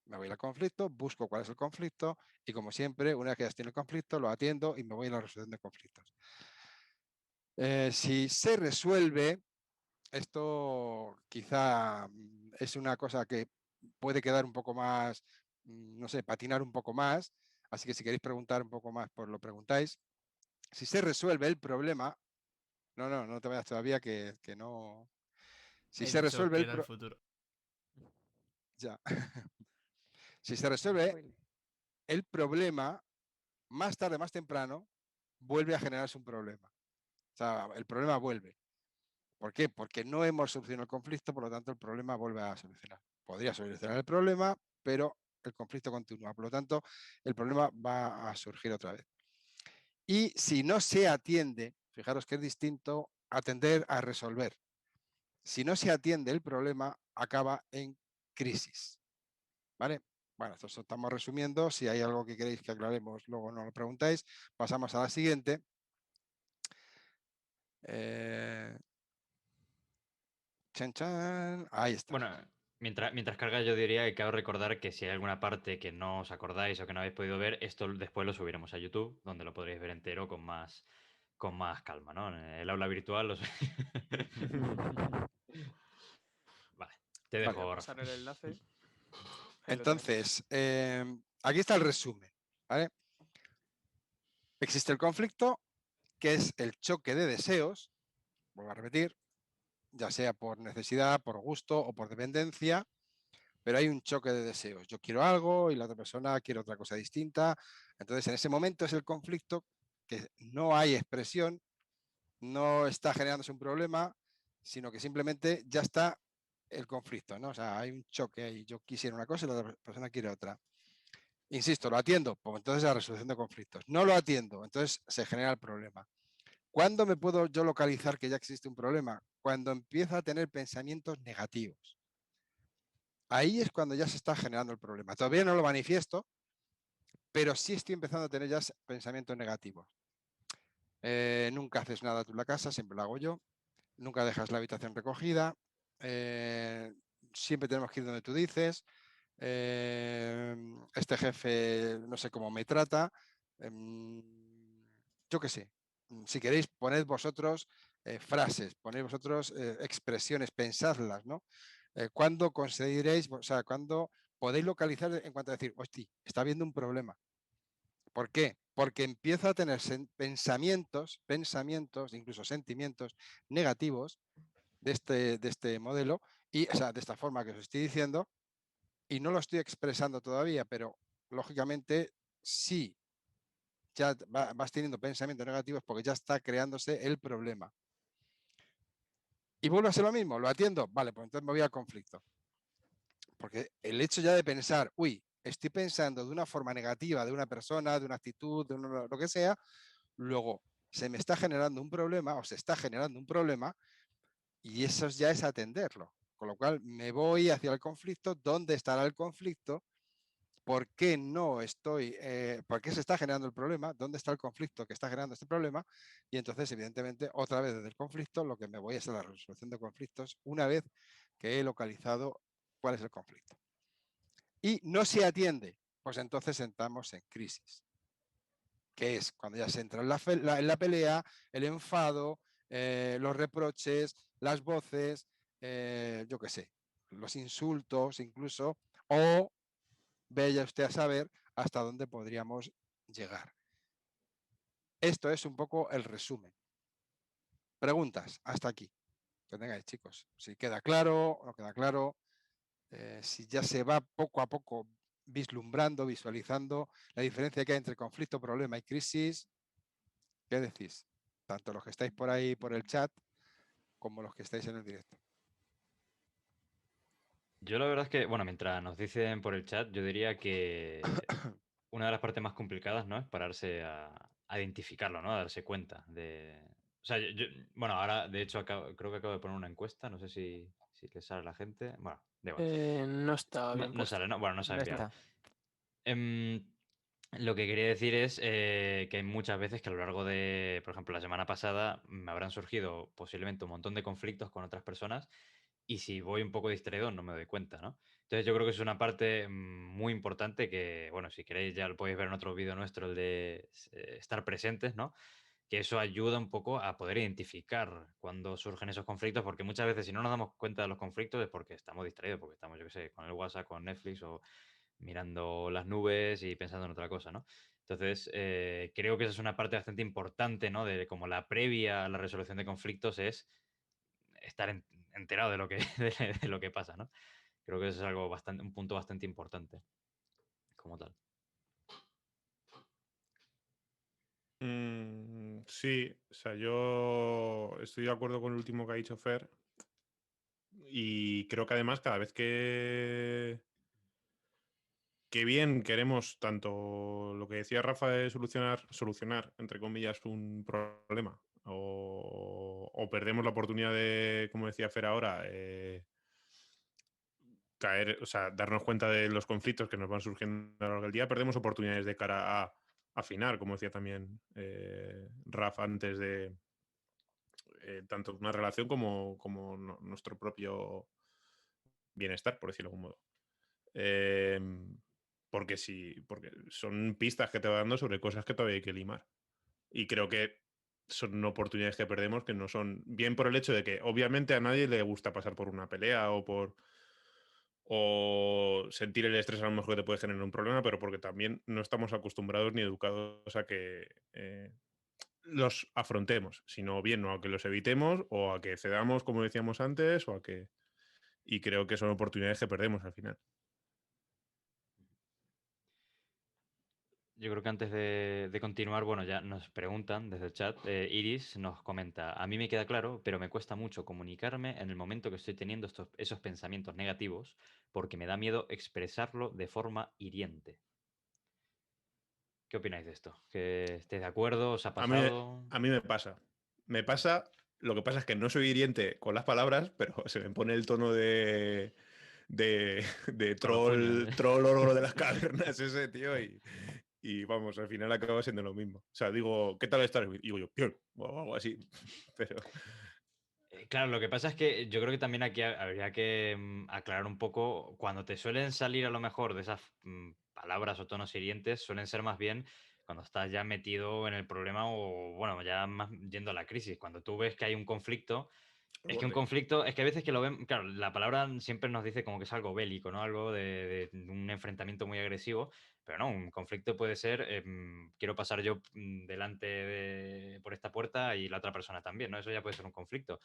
Me voy al conflicto, busco cuál es el conflicto y, como siempre, una vez que ya estoy en el conflicto, lo atiendo y me voy a la resolución de conflictos. Si se resuelve, esto quizá es una cosa que puede quedar un poco más, no sé, patinar un poco más, así que si queréis preguntar un poco más, pues lo preguntáis. Si se resuelve el problema, no te vayas todavía que no. Si se resuelve el futuro. Ya. Si se resuelve el problema, más tarde, más temprano, vuelve a generarse un problema. O sea, el problema vuelve. ¿Por qué? Porque no hemos solucionado el conflicto, por lo tanto el problema vuelve a solucionar. Podría solucionar el problema, pero el conflicto continúa. Por lo tanto, el problema va a surgir otra vez. Y si no se atiende, fijaros que es distinto atender a resolver. Si no se atiende el problema, acaba en crisis. ¿Vale? Bueno, esto estamos resumiendo. Si hay algo que queréis que aclaremos, luego nos lo preguntáis. Pasamos a la siguiente. Chan, chan. Ahí está. Bueno, mientras carga, yo diría que cabe recordar que si hay alguna parte que no os acordáis o que no habéis podido ver, esto después lo subiremos a YouTube, donde lo podréis ver entero con más calma, ¿no? En el aula virtual. Vale, te Vale. Voy a dejo, Rafa. pasar el enlace. Ahí lo tenéis. Entonces, aquí está el resumen. ¿Vale? Existe el conflicto, que es el choque de deseos, vuelvo a repetir, ya sea por necesidad, por gusto o por dependencia, pero hay un choque de deseos. Yo quiero algo y la otra persona quiere otra cosa distinta. Entonces, en ese momento es el conflicto, que no hay expresión, no está generándose un problema, sino que simplemente ya está el conflicto, ¿no? O sea, hay un choque ahí. Yo quisiera una cosa y la otra persona quiere otra. Insisto, ¿lo atiendo? Pues entonces la resolución de conflictos. No lo atiendo, entonces se genera el problema. ¿Cuándo me puedo yo localizar que ya existe un problema? Cuando empiezo a tener pensamientos negativos. Ahí es cuando ya se está generando el problema. Todavía no lo manifiesto, pero sí estoy empezando a tener ya pensamientos negativos. Nunca haces nada tú en la casa, siempre lo hago yo. Nunca dejas la habitación recogida. Siempre tenemos que ir donde tú dices. Este jefe no sé cómo me trata. Yo qué sé. Si queréis, poned vosotros frases, poned vosotros expresiones, pensadlas, ¿no? ¿Cuándo conseguiréis, o sea, cuándo podéis localizar en cuanto a decir, hostia, está habiendo un problema? ¿Por qué? Porque empiezo a tener pensamientos, incluso sentimientos negativos de este modelo, y, o sea, de esta forma que os estoy diciendo, y no lo estoy expresando todavía, pero lógicamente sí, ya vas teniendo pensamientos negativos porque ya está creándose el problema. Y vuelvo a ser lo mismo, lo atiendo, vale, pues entonces me voy al conflicto. Porque el hecho ya de pensar, uy, estoy pensando de una forma negativa de una persona, de una actitud, de lo que sea, luego se me está generando un problema o se está generando un problema y eso ya es atenderlo. Con lo cual me voy hacia el conflicto, ¿dónde estará el conflicto? ¿Por qué no estoy, por qué se está generando el problema? ¿Dónde está el conflicto que está generando este problema? Y entonces, evidentemente, otra vez desde el conflicto, lo que me voy es a la resolución de conflictos una vez que he localizado cuál es el conflicto. Y no se atiende, pues entonces entramos en crisis, que es cuando ya se entra en la pelea, el enfado, los reproches, las voces, yo qué sé, los insultos incluso, o vaya usted a saber hasta dónde podríamos llegar. Esto es un poco el resumen. Preguntas hasta aquí. Que tengáis, chicos. Si queda claro o no queda claro, si ya se va poco a poco vislumbrando, visualizando la diferencia que hay entre conflicto, problema y crisis. ¿Qué decís? Tanto los que estáis por ahí por el chat como los que estáis en el directo. Yo la verdad es que, bueno, mientras nos dicen por el chat, yo diría que una de las partes más complicadas, ¿no? Es pararse a identificarlo, ¿no? A darse cuenta de... O sea, bueno, ahora, de hecho, creo que acabo de poner una encuesta, no sé si le sale a la gente. Bueno, da igual. No está bien No puesto. sale, ¿no? Bueno, no se ha No enviado. está. Lo que quería decir es que hay muchas veces que a lo largo de, por ejemplo, la semana pasada me habrán surgido posiblemente un montón de conflictos con otras personas y si voy un poco distraído no me doy cuenta, ¿no? Entonces yo creo que es una parte muy importante que, bueno, si queréis ya lo podéis ver en otro vídeo nuestro, el de estar presentes, ¿no? Que eso ayuda un poco a poder identificar cuando surgen esos conflictos, porque muchas veces si no nos damos cuenta de los conflictos es porque estamos distraídos, porque estamos, yo qué sé, con el WhatsApp, con Netflix o mirando las nubes y pensando en otra cosa, ¿no? Entonces, creo que esa es una parte bastante importante, ¿no? De como la previa a la resolución de conflictos es estar enterado de lo que, de lo que pasa, ¿no? Creo que eso es algo un punto bastante importante como tal. Sí, o sea, yo estoy de acuerdo con el último que ha dicho Fer y creo que además cada vez que bien queremos tanto lo que decía Rafa de solucionar, entre comillas, un problema o perdemos la oportunidad de, como decía Fer ahora, caer, o sea, darnos cuenta de los conflictos que nos van surgiendo a lo largo del día, perdemos oportunidades de cara a afinar, como decía también Raf antes de tanto una relación como nuestro propio bienestar, por decirlo de algún modo. Porque son pistas que te va dando sobre cosas que todavía hay que limar. Y creo que son oportunidades que perdemos que no son bien por el hecho de que obviamente a nadie le gusta pasar por una pelea o sentir el estrés a lo mejor que te puede generar un problema, pero porque también no estamos acostumbrados ni educados a que los afrontemos, sino bien o a que los evitemos o a que cedamos, como decíamos antes, o a que... Y creo que son oportunidades que perdemos al final. Yo creo que antes de continuar, bueno, ya nos preguntan desde el chat, Iris nos comenta, a mí me queda claro, pero me cuesta mucho comunicarme en el momento que estoy teniendo esos pensamientos negativos porque me da miedo expresarlo de forma hiriente. ¿Qué opináis de esto? ¿Que estéis de acuerdo? ¿Os ha pasado? A mí me pasa. Me pasa, lo que pasa es que no soy hiriente con las palabras, pero se me pone el tono de Con los puños, ¿eh? troll ogro de las cavernas ese, tío, y vamos, al final acaba siendo lo mismo. O sea, digo, ¿qué tal estás? Y digo yo, bien, o algo así. Pero Claro, lo que pasa es que yo creo que también aquí habría que aclarar un poco, cuando te suelen salir a lo mejor de esas palabras o tonos hirientes, suelen ser más bien cuando estás ya metido en el problema o, bueno, ya más yendo a la crisis. Cuando tú ves que hay un conflicto, es que un conflicto, es que a veces que lo ven, claro, la palabra siempre nos dice como que es algo bélico, ¿no? Algo de un enfrentamiento muy agresivo, pero no, un conflicto puede ser, quiero pasar yo por esta puerta y la otra persona también, ¿no? Eso ya puede ser un conflicto.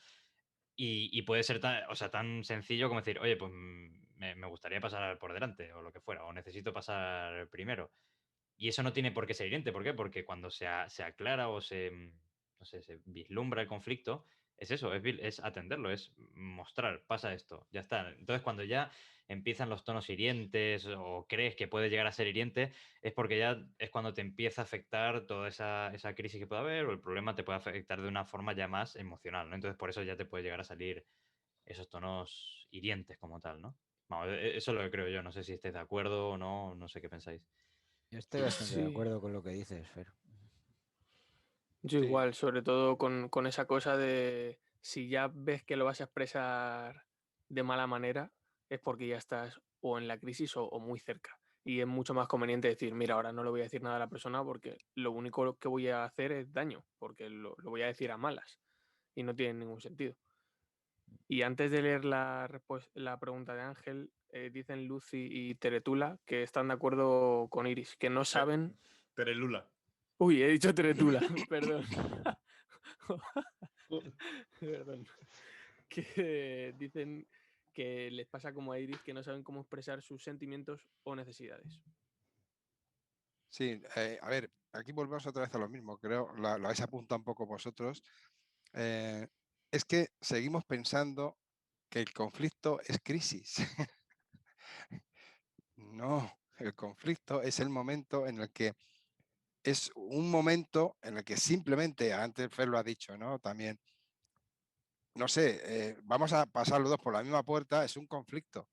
Y puede ser tan, o sea, tan sencillo como decir, oye, pues me gustaría pasar por delante o lo que fuera, o necesito pasar primero. Y eso no tiene por qué ser hiriente. ¿Por qué? Porque cuando se aclara o no sé, se vislumbra el conflicto, es eso, es atenderlo, es mostrar, pasa esto, ya está. Entonces, cuando ya empiezan los tonos hirientes o crees que puede llegar a ser hiriente, es porque ya es cuando te empieza a afectar toda esa crisis que puede haber o el problema te puede afectar de una forma ya más emocional, ¿no? Entonces, por eso ya te puede llegar a salir esos tonos hirientes como tal, ¿no? Vamos, eso es lo que creo yo. No sé si estáis de acuerdo o no, no sé qué pensáis. Yo estoy bastante de Sí, acuerdo con lo que dices, Fer. yo Sí. igual, sobre todo con esa cosa de si ya ves que lo vas a expresar de mala manera, es porque ya estás o en la crisis o muy cerca. Y es mucho más conveniente decir, mira, ahora no le voy a decir nada a la persona porque lo único que voy a hacer es daño, porque lo voy a decir a malas y no tiene ningún sentido. Y antes de leer la pregunta de Ángel, dicen Lucy y Teretula que están de acuerdo con Iris, que no saben... Terelula. Uy, he dicho Teretula, perdón. Perdón. Que dicen que les pasa como a Iris, que no saben cómo expresar sus sentimientos o necesidades. Sí, a ver, aquí volvemos otra vez a lo mismo, creo, lo habéis apuntado un poco vosotros. Es que seguimos pensando que el conflicto es crisis. No, el conflicto es el momento en el que es un momento en el que simplemente, antes Fer lo ha dicho, ¿no? También, no sé, vamos a pasar los dos por la misma puerta, es un conflicto.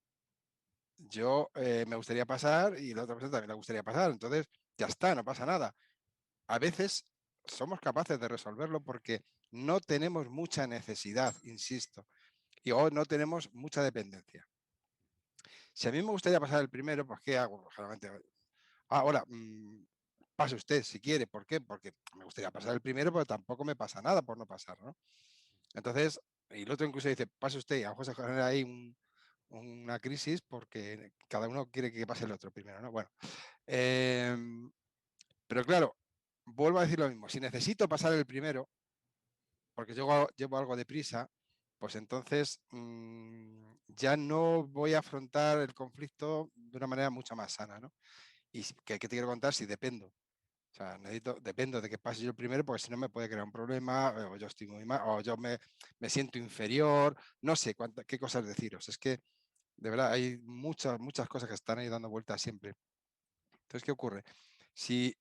Yo me gustaría pasar y la otra persona también le gustaría pasar, entonces ya está, no pasa nada. A veces somos capaces de resolverlo porque no tenemos mucha necesidad, insisto, y o no tenemos mucha dependencia. Si a mí me gustaría pasar el primero, pues ¿qué hago? Generalmente, ahora, pase usted si quiere. ¿Por qué? Porque me gustaría pasar el primero, pero tampoco me pasa nada por no pasar, ¿no? Entonces, y el otro incluso dice, pase usted, y a lo mejor se genera ahí una crisis porque cada uno quiere que pase el otro primero, ¿no? Bueno, pero claro, vuelvo a decir lo mismo. Si necesito pasar el primero, porque yo llevo algo de prisa, pues entonces ya no voy a afrontar el conflicto de una manera mucho más sana, ¿no? Y ¿qué te quiero contar? Si dependo. O sea, dependo de que pase yo el primero, porque si no me puede crear un problema, o yo estoy muy mal, o yo me siento inferior, no sé qué cosas deciros. Es que, de verdad, hay muchas cosas que están ahí dando vueltas siempre. Entonces, ¿qué ocurre? Si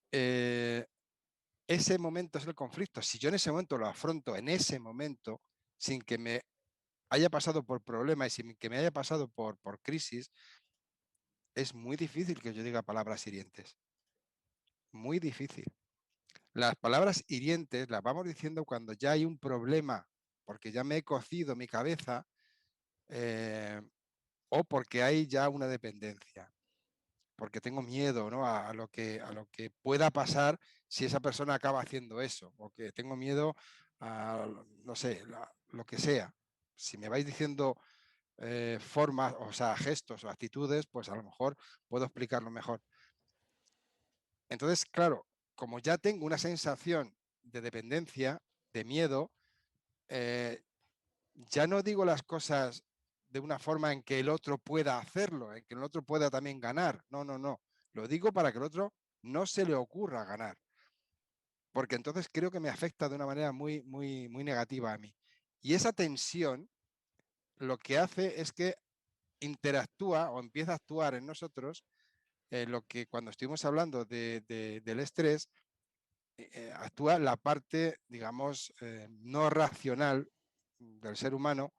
ese momento es el conflicto. Si yo en ese momento lo afronto en ese momento, sin que me haya pasado por problemas y sin que me haya pasado por crisis, es muy difícil que yo diga palabras hirientes. Muy difícil. Las palabras hirientes las vamos diciendo cuando ya hay un problema, porque ya me he cocido mi cabeza o porque hay ya una dependencia, porque tengo miedo, ¿no? a lo que pueda pasar si esa persona acaba haciendo eso, o que tengo miedo a, no sé, lo que sea. Si me vais diciendo formas, o sea, gestos o actitudes, pues a lo mejor puedo explicarlo mejor. Entonces, claro, como ya tengo una sensación de dependencia, de miedo, ya no digo las cosas de una forma en que el otro pueda hacerlo, en que el otro pueda también ganar. No, no, no. Lo digo para que el otro no se le ocurra ganar. Porque entonces creo que me afecta de una manera muy, muy, muy negativa a mí. Y esa tensión lo que hace es que interactúa o empieza a actuar en nosotros lo que cuando estuvimos hablando del estrés, actúa la parte, digamos, no racional del ser humano,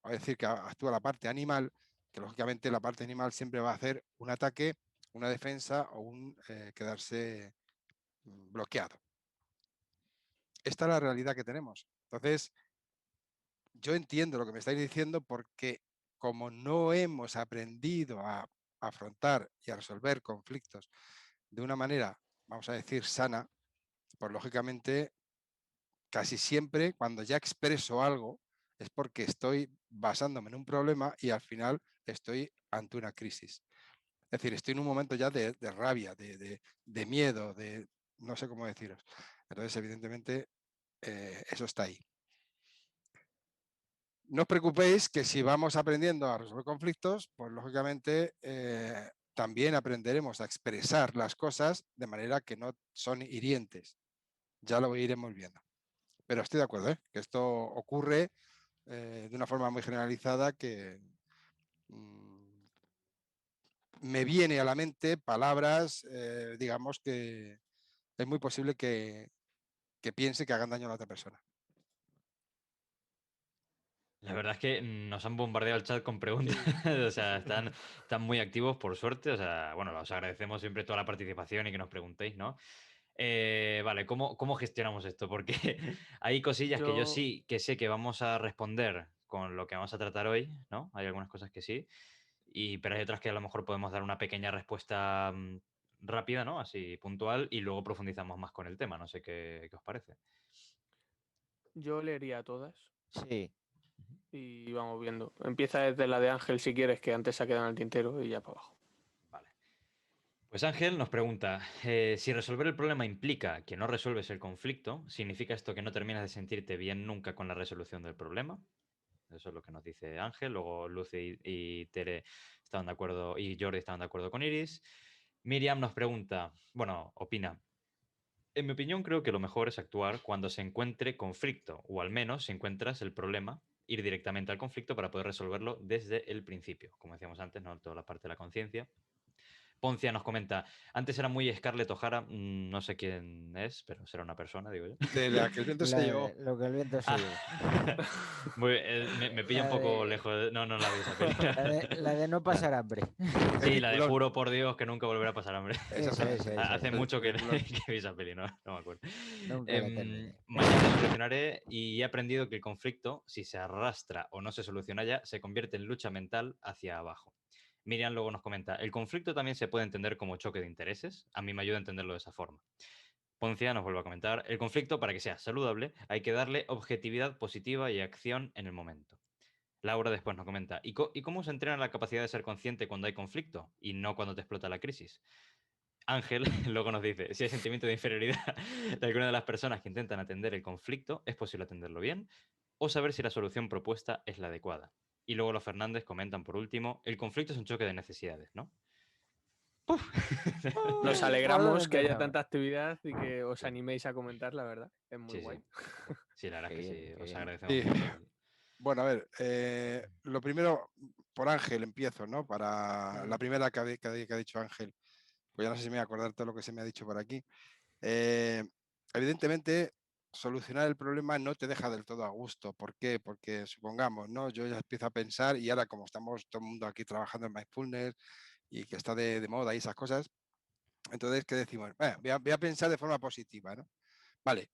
es decir, que actúa la parte animal, que lógicamente la parte animal siempre va a hacer un ataque, una defensa o un quedarse bloqueado. Esta es la realidad que tenemos. Entonces, yo entiendo lo que me estáis diciendo porque como no hemos aprendido a afrontar y a resolver conflictos de una manera, vamos a decir, sana, pues lógicamente casi siempre cuando ya expreso algo es porque estoy basándome en un problema y al final estoy ante una crisis. Es decir, estoy en un momento ya de rabia, de miedo, de no sé cómo deciros. Entonces, evidentemente, eso está ahí. No os preocupéis que si vamos aprendiendo a resolver conflictos, pues lógicamente también aprenderemos a expresar las cosas de manera que no son hirientes. Ya lo iremos viendo. Pero estoy de acuerdo, que esto ocurre de una forma muy generalizada que me viene a la mente palabras, digamos, que es muy posible que piense que hagan daño a la otra persona. La verdad es que nos han bombardeado el chat con preguntas, o sea, están muy activos por suerte, o sea, bueno, os agradecemos siempre toda la participación y que nos preguntéis, ¿no? Vale, ¿cómo gestionamos esto? Porque hay cosillas que yo sí que sé que vamos a responder con lo que vamos a tratar hoy, ¿no? Hay algunas cosas que sí, pero hay otras que a lo mejor podemos dar una pequeña respuesta rápida, ¿no? Así puntual, y luego profundizamos más con el tema, no sé qué os parece. Yo leería todas. Sí. Y vamos viendo. Empieza desde la de Ángel si quieres, que antes se ha quedado en el tintero, y ya para abajo. Vale. Pues Ángel nos pregunta, si resolver el problema implica que no resuelves el conflicto, ¿significa esto que no terminas de sentirte bien nunca con la resolución del problema? Eso es lo que nos dice Ángel. Luego Lucy y Tere estaban de acuerdo, y Jordi estaban de acuerdo con Iris. Miriam nos pregunta, bueno, opina. En mi opinión, creo que lo mejor es actuar cuando se encuentre conflicto, o al menos si encuentras el problema, ir directamente al conflicto para poder resolverlo desde el principio. Como decíamos antes, ¿no? Toda la parte de la conciencia. Poncia nos comenta, antes era muy Scarlett O'Hara, no sé quién es, pero será una persona, digo yo. De la que el viento se llevó. Lo que el viento se llevó. Me pilla un poco lejos. No la vi esa peli. La de no pasar hambre. Sí, la de juro por Dios que nunca volverá a pasar hambre. Esa. Hace mucho que vi esa peli, no me acuerdo. Nunca la terminé. Mañana lo solucionaré y he aprendido que el conflicto, si se arrastra o no se soluciona ya, se convierte en lucha mental hacia abajo. Miriam luego nos comenta, el conflicto también se puede entender como choque de intereses. A mí me ayuda a entenderlo de esa forma. Poncia nos vuelve a comentar, el conflicto, para que sea saludable, hay que darle objetividad positiva y acción en el momento. Laura después nos comenta, ¿y cómo se entrena la capacidad de ser consciente cuando hay conflicto y no cuando te explota la crisis? Ángel luego nos dice, si hay sentimiento de inferioridad de alguna de las personas que intentan atender el conflicto, es posible atenderlo bien o saber si la solución propuesta es la adecuada. Y luego los Fernández comentan por último, el conflicto es un choque de necesidades, ¿no? Nos alegramos que haya tanta actividad y que os animéis a comentar, la verdad. Es muy guay. Sí, la verdad es que sí, os agradecemos Sí. mucho. Bueno, a ver, lo primero, por Ángel empiezo, ¿no? Para la primera que ha dicho Ángel, pues ya no sé si me voy a acordar todo lo que se me ha dicho por aquí. evidentemente, solucionar el problema no te deja del todo a gusto. ¿Por qué? Porque supongamos, ¿no? Yo ya empiezo a pensar y ahora como estamos todo el mundo aquí trabajando en mindfulness y que está de moda y esas cosas, entonces, ¿qué decimos? Voy a pensar de forma positiva, ¿no? Vale,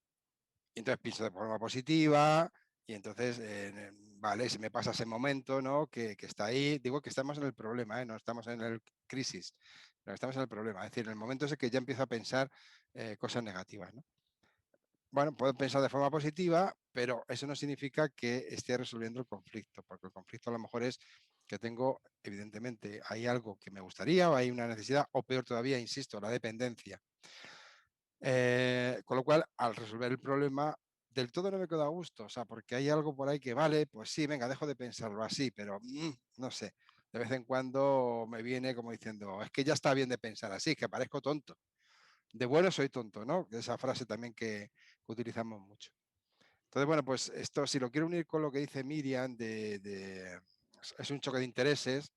y entonces pienso de forma positiva y entonces, vale, se me pasa ese momento, ¿no? Que está ahí. Digo que estamos en el problema, ¿eh? No estamos en el crisis, pero estamos en el problema. Es decir, en el momento ese que ya empiezo a pensar cosas negativas, ¿no? Bueno, puedo pensar de forma positiva, pero eso no significa que esté resolviendo el conflicto, porque el conflicto a lo mejor es que tengo, evidentemente, hay algo que me gustaría o hay una necesidad, o peor todavía, insisto, la dependencia. Con lo cual, al resolver el problema, del todo no me quedo a gusto, o sea, porque hay algo por ahí que vale, pues sí, venga, dejo de pensarlo así, pero no sé, de vez en cuando me viene como diciendo, es que ya está bien de pensar así, que parezco tonto. De bueno soy tonto, ¿no? Esa frase también que utilizamos mucho. Entonces, bueno, pues esto, si lo quiero unir con lo que dice Miriam, es un choque de intereses,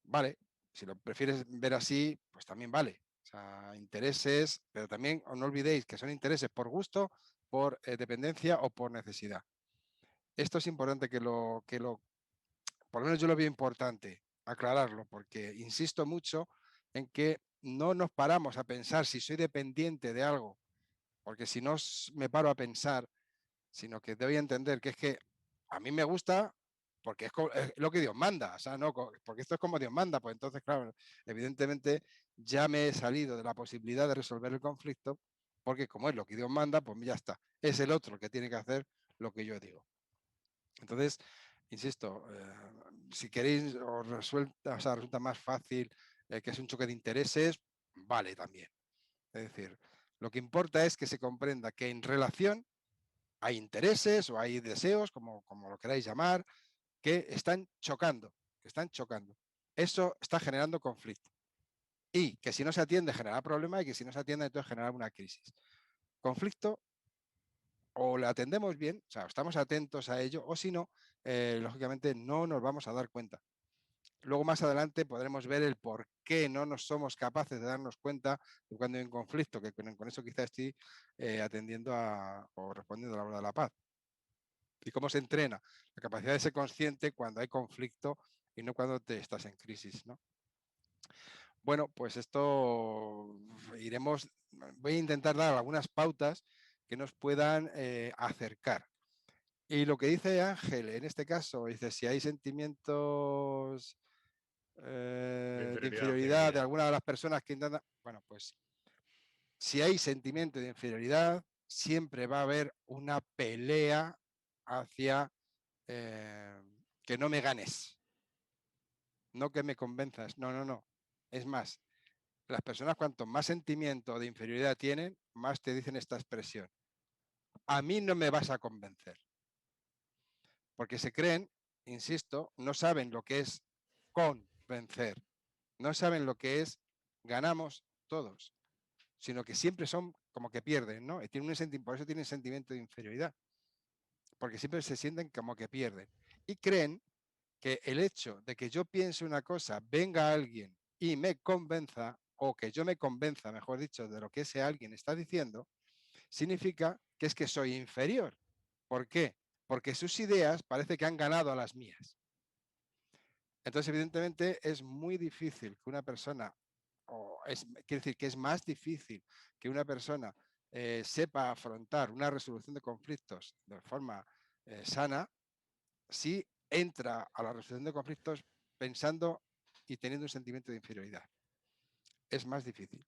vale, si lo prefieres ver así, pues también vale. O sea, intereses, pero también no olvidéis que son intereses por gusto, por dependencia o por necesidad. Esto es importante por lo menos yo lo veo importante aclararlo, porque insisto mucho en que no nos paramos a pensar si soy dependiente de algo, porque si no me paro a pensar, sino que debo entender que es que a mí me gusta porque es lo que Dios manda, o sea, no, porque esto es como Dios manda, pues entonces, claro, evidentemente ya me he salido de la posibilidad de resolver el conflicto, porque como es lo que Dios manda, pues ya está, es el otro el que tiene que hacer lo que yo digo. Entonces, insisto, si queréis resulta más fácil que es un choque de intereses, vale también. Es decir, lo que importa es que se comprenda que en relación hay intereses o hay deseos, como lo queráis llamar, que están chocando, Eso está generando conflicto. Y que si no se atiende genera problemas y que si no se atiende entonces genera una crisis. Conflicto o le atendemos bien, o sea, estamos atentos a ello, o si no, lógicamente no nos vamos a dar cuenta. Luego más adelante podremos ver el por qué no nos somos capaces de darnos cuenta de cuando hay un conflicto, que con eso quizá estoy atendiendo o respondiendo a la hora de la paz. Y cómo se entrena la capacidad de ser consciente cuando hay conflicto y no cuando te estás en crisis, ¿no? Bueno, pues esto voy a intentar dar algunas pautas que nos puedan acercar. Y lo que dice Ángel, en este caso, dice, si hay sentimientos de inferioridad de alguna de las personas que intentan... Bueno, pues si hay sentimiento de inferioridad, siempre va a haber una pelea hacia que no me ganes, no que me convenzas, no. Es más, las personas cuanto más sentimiento de inferioridad tienen, más te dicen esta expresión. A mí no me vas a convencer. Porque se creen, insisto, no saben lo que es convencer, no saben lo que es ganamos todos, sino que siempre son como que pierden, ¿no? Y por eso tienen sentimiento de inferioridad, porque siempre se sienten como que pierden. Y creen que el hecho de que yo piense una cosa, venga alguien y me convenza, o que yo me convenza, mejor dicho, de lo que ese alguien está diciendo, significa que es que soy inferior. ¿Por qué? Porque sus ideas parece que han ganado a las mías. Entonces, evidentemente, es muy difícil que una persona, quiere decir que es más difícil que una persona sepa afrontar una resolución de conflictos de forma sana si entra a la resolución de conflictos pensando y teniendo un sentimiento de inferioridad. Es más difícil.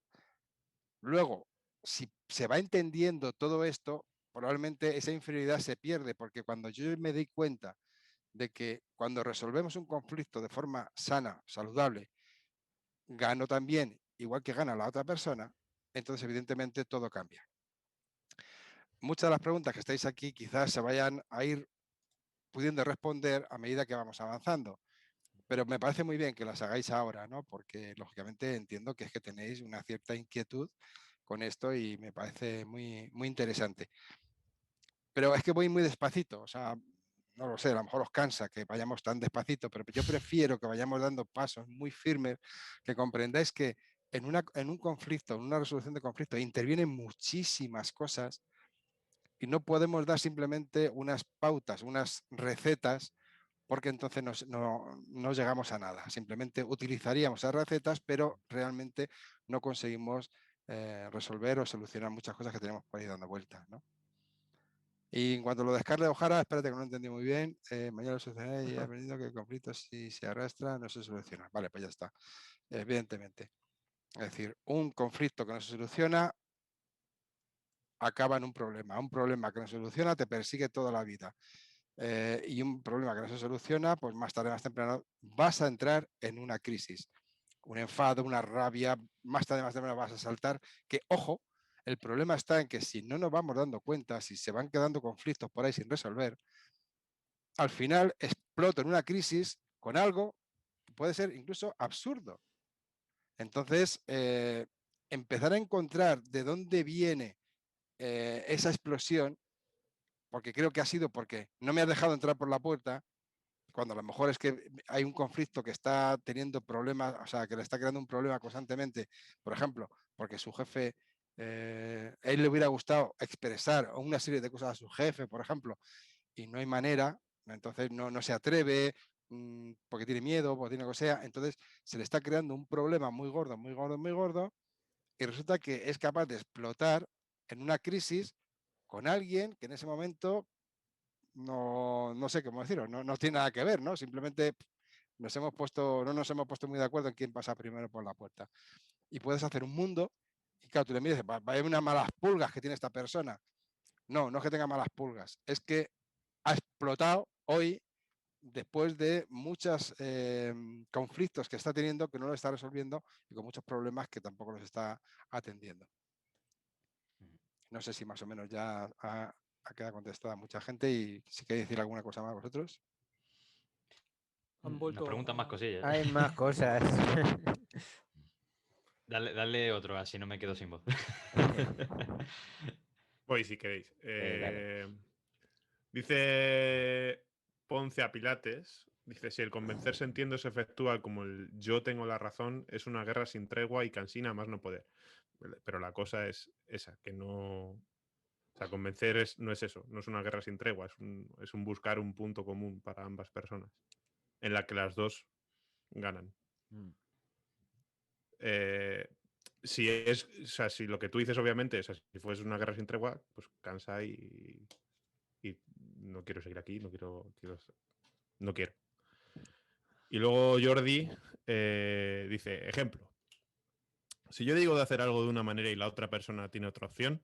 Luego, si se va entendiendo todo esto, probablemente esa inferioridad se pierde, porque cuando yo me doy cuenta de que cuando resolvemos un conflicto de forma sana, saludable, gano también, igual que gana la otra persona, entonces evidentemente todo cambia. Muchas de las preguntas que estáis aquí quizás se vayan a ir pudiendo responder a medida que vamos avanzando. Pero me parece muy bien que las hagáis ahora, ¿no? Porque lógicamente entiendo que es que tenéis una cierta inquietud con esto y me parece muy, muy interesante. Pero es que voy muy despacito, o sea, no lo sé, a lo mejor os cansa que vayamos tan despacito, pero yo prefiero que vayamos dando pasos muy firmes, que comprendáis que en un conflicto, en una resolución de conflicto, intervienen muchísimas cosas y no podemos dar simplemente unas pautas, unas recetas, porque entonces no llegamos a nada. Simplemente utilizaríamos esas recetas, pero realmente no conseguimos resolver o solucionar muchas cosas que tenemos por ahí dando vueltas, ¿no? Y en cuanto a lo de Scarlett O'Hara, espérate que no lo entendí muy bien. Mañana solucionaré y he aprendido que el conflicto, si se arrastra, no se soluciona. Vale, pues ya está. Evidentemente. Es decir, un conflicto que no se soluciona acaba en un problema. Un problema que no se soluciona te persigue toda la vida. Y un problema que no se soluciona, pues más tarde, más temprano, vas a entrar en una crisis. Un enfado, una rabia, más tarde, más temprano vas a saltar. Que, ojo, el problema está en que si no nos vamos dando cuenta, si se van quedando conflictos por ahí sin resolver, al final exploto en una crisis con algo que puede ser incluso absurdo. Entonces, empezar a encontrar de dónde viene esa explosión, porque creo que ha sido porque no me has dejado entrar por la puerta, cuando a lo mejor es que hay un conflicto que está teniendo problemas, o sea, que le está creando un problema constantemente, por ejemplo, porque su jefe, él le hubiera gustado expresar una serie de cosas a su jefe, por ejemplo, y no hay manera, entonces no se atreve, porque tiene miedo, porque tiene lo que sea, entonces se le está creando un problema muy gordo, muy gordo, muy gordo, y resulta que es capaz de explotar en una crisis con alguien que en ese momento no sé cómo decirlo, no tiene nada que ver, ¿no? Simplemente no nos hemos puesto muy de acuerdo en quién pasa primero por la puerta. Y puedes hacer un mundo, y claro, tú le miras y dices, vaya unas malas pulgas que tiene esta persona. No es que tenga malas pulgas, es que ha explotado hoy después de muchos conflictos que está teniendo, que no lo está resolviendo y con muchos problemas que tampoco los está atendiendo. No sé si más o menos ya ha quedado contestada mucha gente y si queréis decir alguna cosa más vosotros. Nos preguntan más cosillas. Hay más cosas. Dale otro, así no me quedo sin voz. Voy si queréis. Dale. Dice Ponce a Pilates, dice, si el convencer se entiende o se efectúa como el yo tengo la razón, es una guerra sin tregua y cansina más no poder. Pero la cosa es esa, que no... O sea, convencer no es eso, no es una guerra sin tregua, es un buscar un punto común para ambas personas, en la que las dos ganan. O sea, si lo que tú dices, obviamente, es si fuese una guerra sin tregua, pues cansa y no quiero seguir aquí, no quiero. Y luego Jordi dice, ejemplo, si yo digo de hacer algo de una manera y la otra persona tiene otra opción,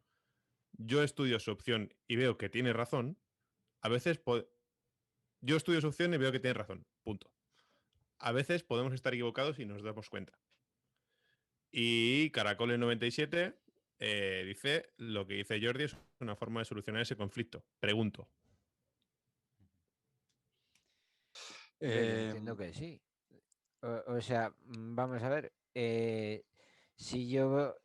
yo estudio su opción y veo que tiene razón, a veces yo estudio su opción y veo que tiene razón, punto. A veces podemos estar equivocados y nos damos cuenta. Y Caracol en 97 dice, lo que dice Jordi es una forma de solucionar ese conflicto. Pregunto. Yo entiendo que sí. O sea, vamos a ver. Si yo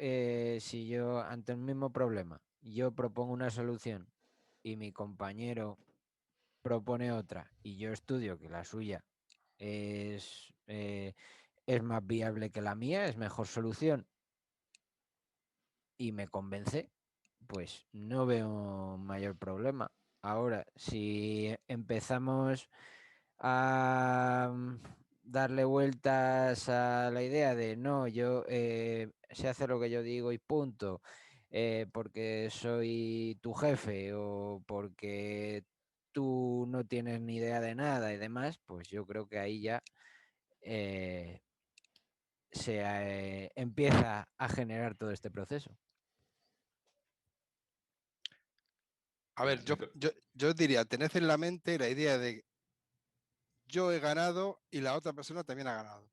ante el mismo problema, yo propongo una solución y mi compañero propone otra y yo estudio que la suya es más viable que la mía, es mejor solución y me convence, pues no veo mayor problema. Ahora, si empezamos a darle vueltas a la idea de no, yo sé hacer lo que yo digo y punto, porque soy tu jefe o porque tú no tienes ni idea de nada y demás, pues yo creo que ahí ya se empieza a generar todo este proceso. A ver, yo diría, tened en la mente la idea de yo he ganado y la otra persona también ha ganado.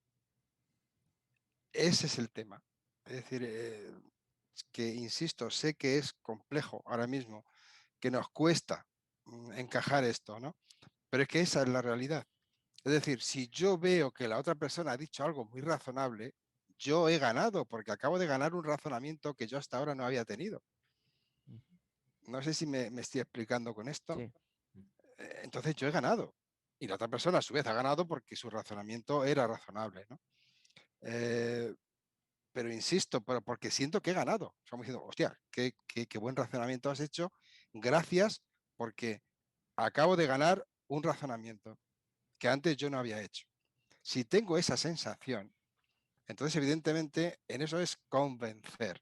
Ese es el tema. Es decir, que insisto, sé que es complejo ahora mismo, que nos cuesta encajar esto, ¿no? Pero es que esa es la realidad. Es decir, si yo veo que la otra persona ha dicho algo muy razonable, yo he ganado, porque acabo de ganar un razonamiento que yo hasta ahora no había tenido. No sé si me estoy explicando con esto. Sí. Entonces yo he ganado. Y la otra persona a su vez ha ganado porque su razonamiento era razonable, ¿no? pero insisto, pero porque siento que he ganado. Estamos diciendo, hostia, qué buen razonamiento has hecho. Gracias, porque acabo de ganar un razonamiento que antes yo no había hecho. Si tengo esa sensación, entonces evidentemente en eso es convencer.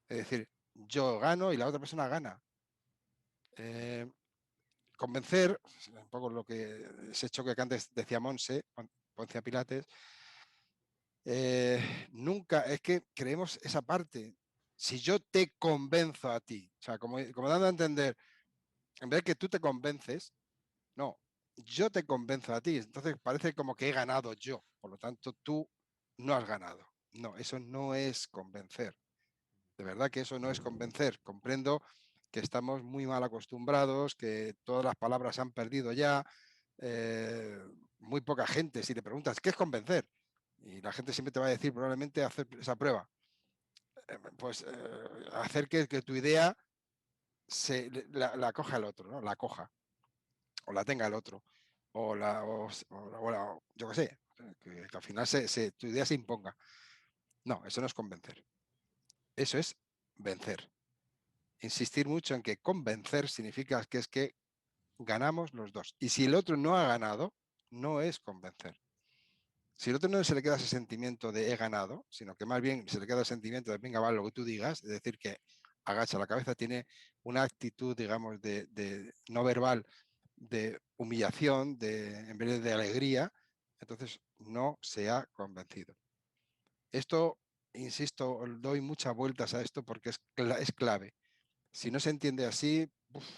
Es decir, yo gano y la otra persona gana. Convencer, un poco lo que ese choque que antes decía Monse, Poncia Pilates, nunca, es que creemos esa parte. Si yo te convenzo a ti, o sea, como dando a entender, en vez de que tú te convences, no, yo te convenzo a ti. Entonces parece como que he ganado yo, por lo tanto tú no has ganado. No, eso no es convencer. De verdad que eso no es convencer. Comprendo que estamos muy mal acostumbrados, que todas las palabras se han perdido ya. Muy poca gente, si le preguntas, ¿qué es convencer? Y la gente siempre te va a decir probablemente hacer esa prueba. Hacer que tu idea la coja el otro, ¿no? La coja. O la tenga el otro. Yo qué sé, que al final tu idea se imponga. No, eso no es convencer. Eso es vencer. Insistir mucho en que convencer significa que es que ganamos los dos. Y si el otro no ha ganado, no es convencer. Si el otro no se le queda ese sentimiento de he ganado, sino que más bien se le queda el sentimiento de venga, vale, lo que tú digas, es decir, que agacha la cabeza, tiene una actitud, digamos, de no verbal, de humillación, en vez de alegría, entonces no se ha convencido. Esto, insisto, doy muchas vueltas a esto porque es clave. Si no se entiende así,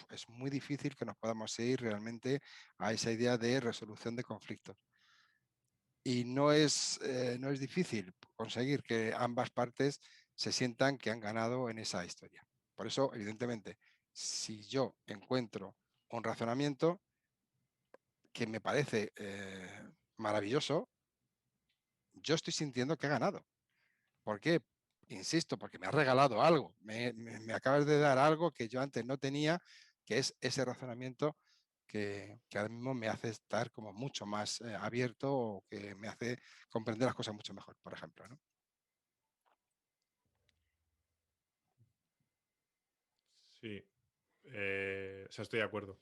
es muy difícil que nos podamos ir realmente a esa idea de resolución de conflictos. Y no es difícil conseguir que ambas partes se sientan que han ganado en esa historia. Por eso, evidentemente, si yo encuentro un razonamiento que me parece maravilloso, yo estoy sintiendo que he ganado. ¿Por qué? Insisto, porque me has regalado algo, me acabas de dar algo que yo antes no tenía, que es ese razonamiento que ahora mismo me hace estar como mucho más abierto o que me hace comprender las cosas mucho mejor, por ejemplo, ¿no? Sí, o sea, estoy de acuerdo.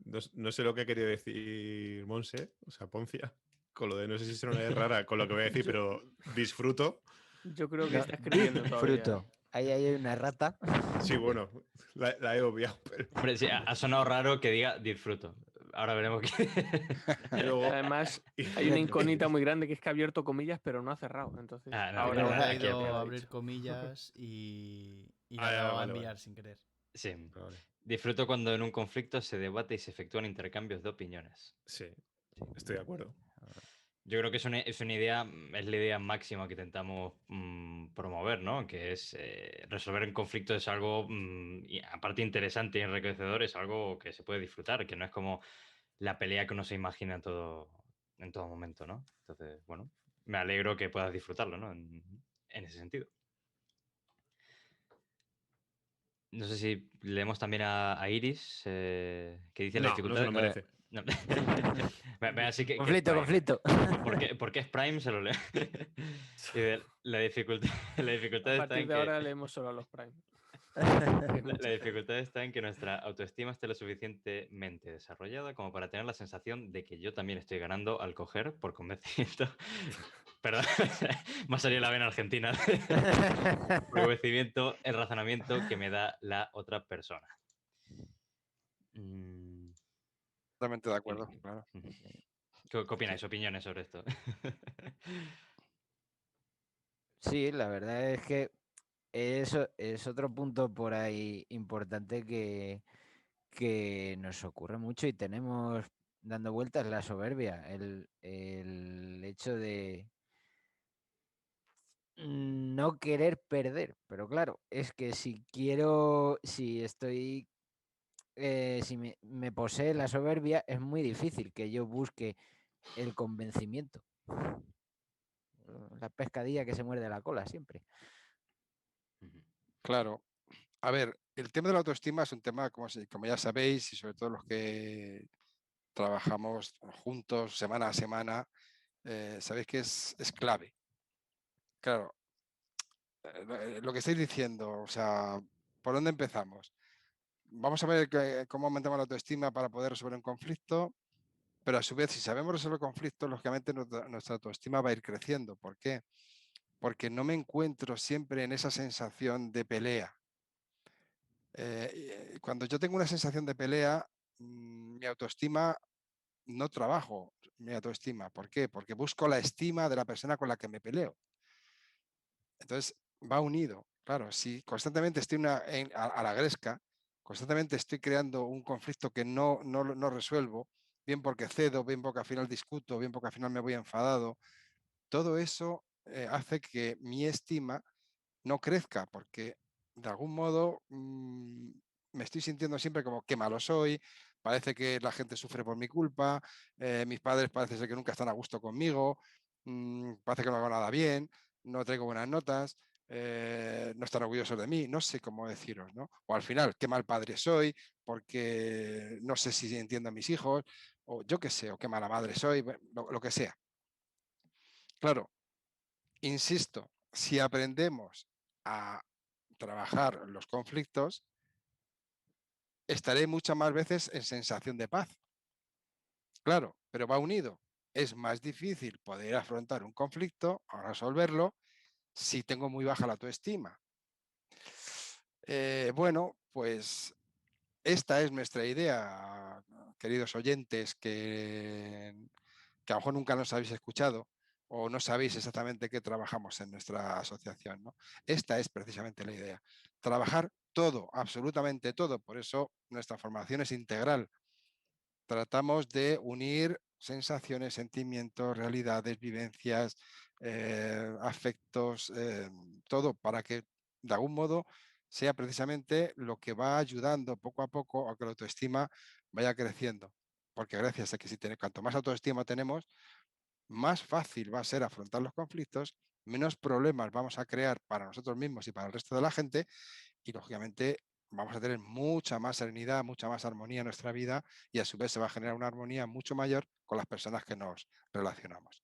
No sé lo que quería decir Monse, o sea, Poncia, con lo de no sé si será una rara con lo que voy a decir, pero disfruto. Yo creo que No, está escribiendo todavía. disfruto. Ahí hay una rata. Sí, bueno, la he obviado, pero... Hombre, sí, ha sonado raro que diga disfruto. Ahora veremos qué. Y luego... Además, hay una incógnita muy grande que es que ha abierto comillas, pero no ha cerrado. Entonces, Ah, no, ahora no, Ha aquí ido me a ha abrir dicho. comillas y la Ah, ya, acababa de vale, enviar vale. sin querer. Sí. Vale. Disfruto cuando en un conflicto se debate y se efectúan intercambios de opiniones. Sí, estoy de acuerdo. Yo creo que es una idea, es la idea máxima que intentamos promover, ¿no? Que es resolver un conflicto es algo, y aparte interesante y enriquecedor, es algo que se puede disfrutar, que no es como la pelea que uno se imagina en todo momento, ¿no? Entonces, bueno, me alegro que puedas disfrutarlo, ¿no? En ese sentido. No sé si leemos también a Iris, que dice la No, no se dificultad. lo merece. No. Así que es Conflicto, Prime. conflicto. ¿Por qué es Prime? Se lo leo. Dice, la dificultad A está partir en de que. ahora leemos solo a los Prime. La dificultad está en que nuestra autoestima esté lo suficientemente desarrollada como para tener la sensación de que yo también estoy ganando al coger por convencimiento. Perdón, me ha salido la vena argentina. Por convencimiento, el razonamiento que me da la otra persona. Totalmente de acuerdo, claro. ¿Qué opináis? ¿Opiniones sobre esto? Sí, la verdad es que eso es otro punto por ahí importante que nos ocurre mucho y tenemos dando vueltas la soberbia, el hecho de no querer perder. Pero claro, es que si me posee la soberbia, es muy difícil que yo busque el convencimiento. La pescadilla que se muerde la cola siempre. Claro. A ver, el tema de la autoestima es un tema, como ya sabéis, y sobre todo los que trabajamos juntos semana a semana, sabéis que es clave. claro, lo que estáis diciendo, o sea, ¿por dónde empezamos? Vamos a ver cómo aumentamos la autoestima para poder resolver un conflicto, pero a su vez, si sabemos resolver conflictos, lógicamente nuestra autoestima va a ir creciendo. ¿Por qué? Porque no me encuentro siempre en esa sensación de pelea. Cuando yo tengo una sensación de pelea, mi autoestima no trabajo mi autoestima. ¿Por qué? Porque busco la estima de la persona con la que me peleo. Entonces, va unido. Claro, si constantemente estoy a la gresca, constantemente estoy creando un conflicto que no resuelvo, bien porque cedo, bien porque al final discuto, bien porque al final me voy enfadado, todo eso hace que mi estima no crezca, porque de algún modo me estoy sintiendo siempre como que malo soy, parece que la gente sufre por mi culpa, mis padres parece ser que nunca están a gusto conmigo, parece que no hago nada bien, no traigo buenas notas, no están orgullosos de mí, no sé cómo deciros, ¿no? O al final, qué mal padre soy, porque no sé si entiendo a mis hijos, o yo qué sé, o qué mala madre soy, lo que sea. Claro, insisto, si aprendemos a trabajar los conflictos, estaré muchas más veces en sensación de paz. Claro, pero va unido. Es más difícil poder afrontar un conflicto o resolverlo si tengo muy baja la autoestima. Bueno, pues esta es nuestra idea, queridos oyentes, que a lo mejor nunca nos habéis escuchado o no sabéis exactamente qué trabajamos en nuestra asociación, ¿no? Esta es precisamente la idea. Trabajar todo, absolutamente todo. Por eso nuestra formación es integral. Tratamos de unir sensaciones, sentimientos, realidades, vivencias, afectos, todo para que de algún modo sea precisamente lo que va ayudando poco a poco a que la autoestima vaya creciendo. Porque gracias a que cuanto más autoestima tenemos, más fácil va a ser afrontar los conflictos, menos problemas vamos a crear para nosotros mismos y para el resto de la gente y lógicamente vamos a tener mucha más serenidad, mucha más armonía en nuestra vida y a su vez se va a generar una armonía mucho mayor con las personas que nos relacionamos.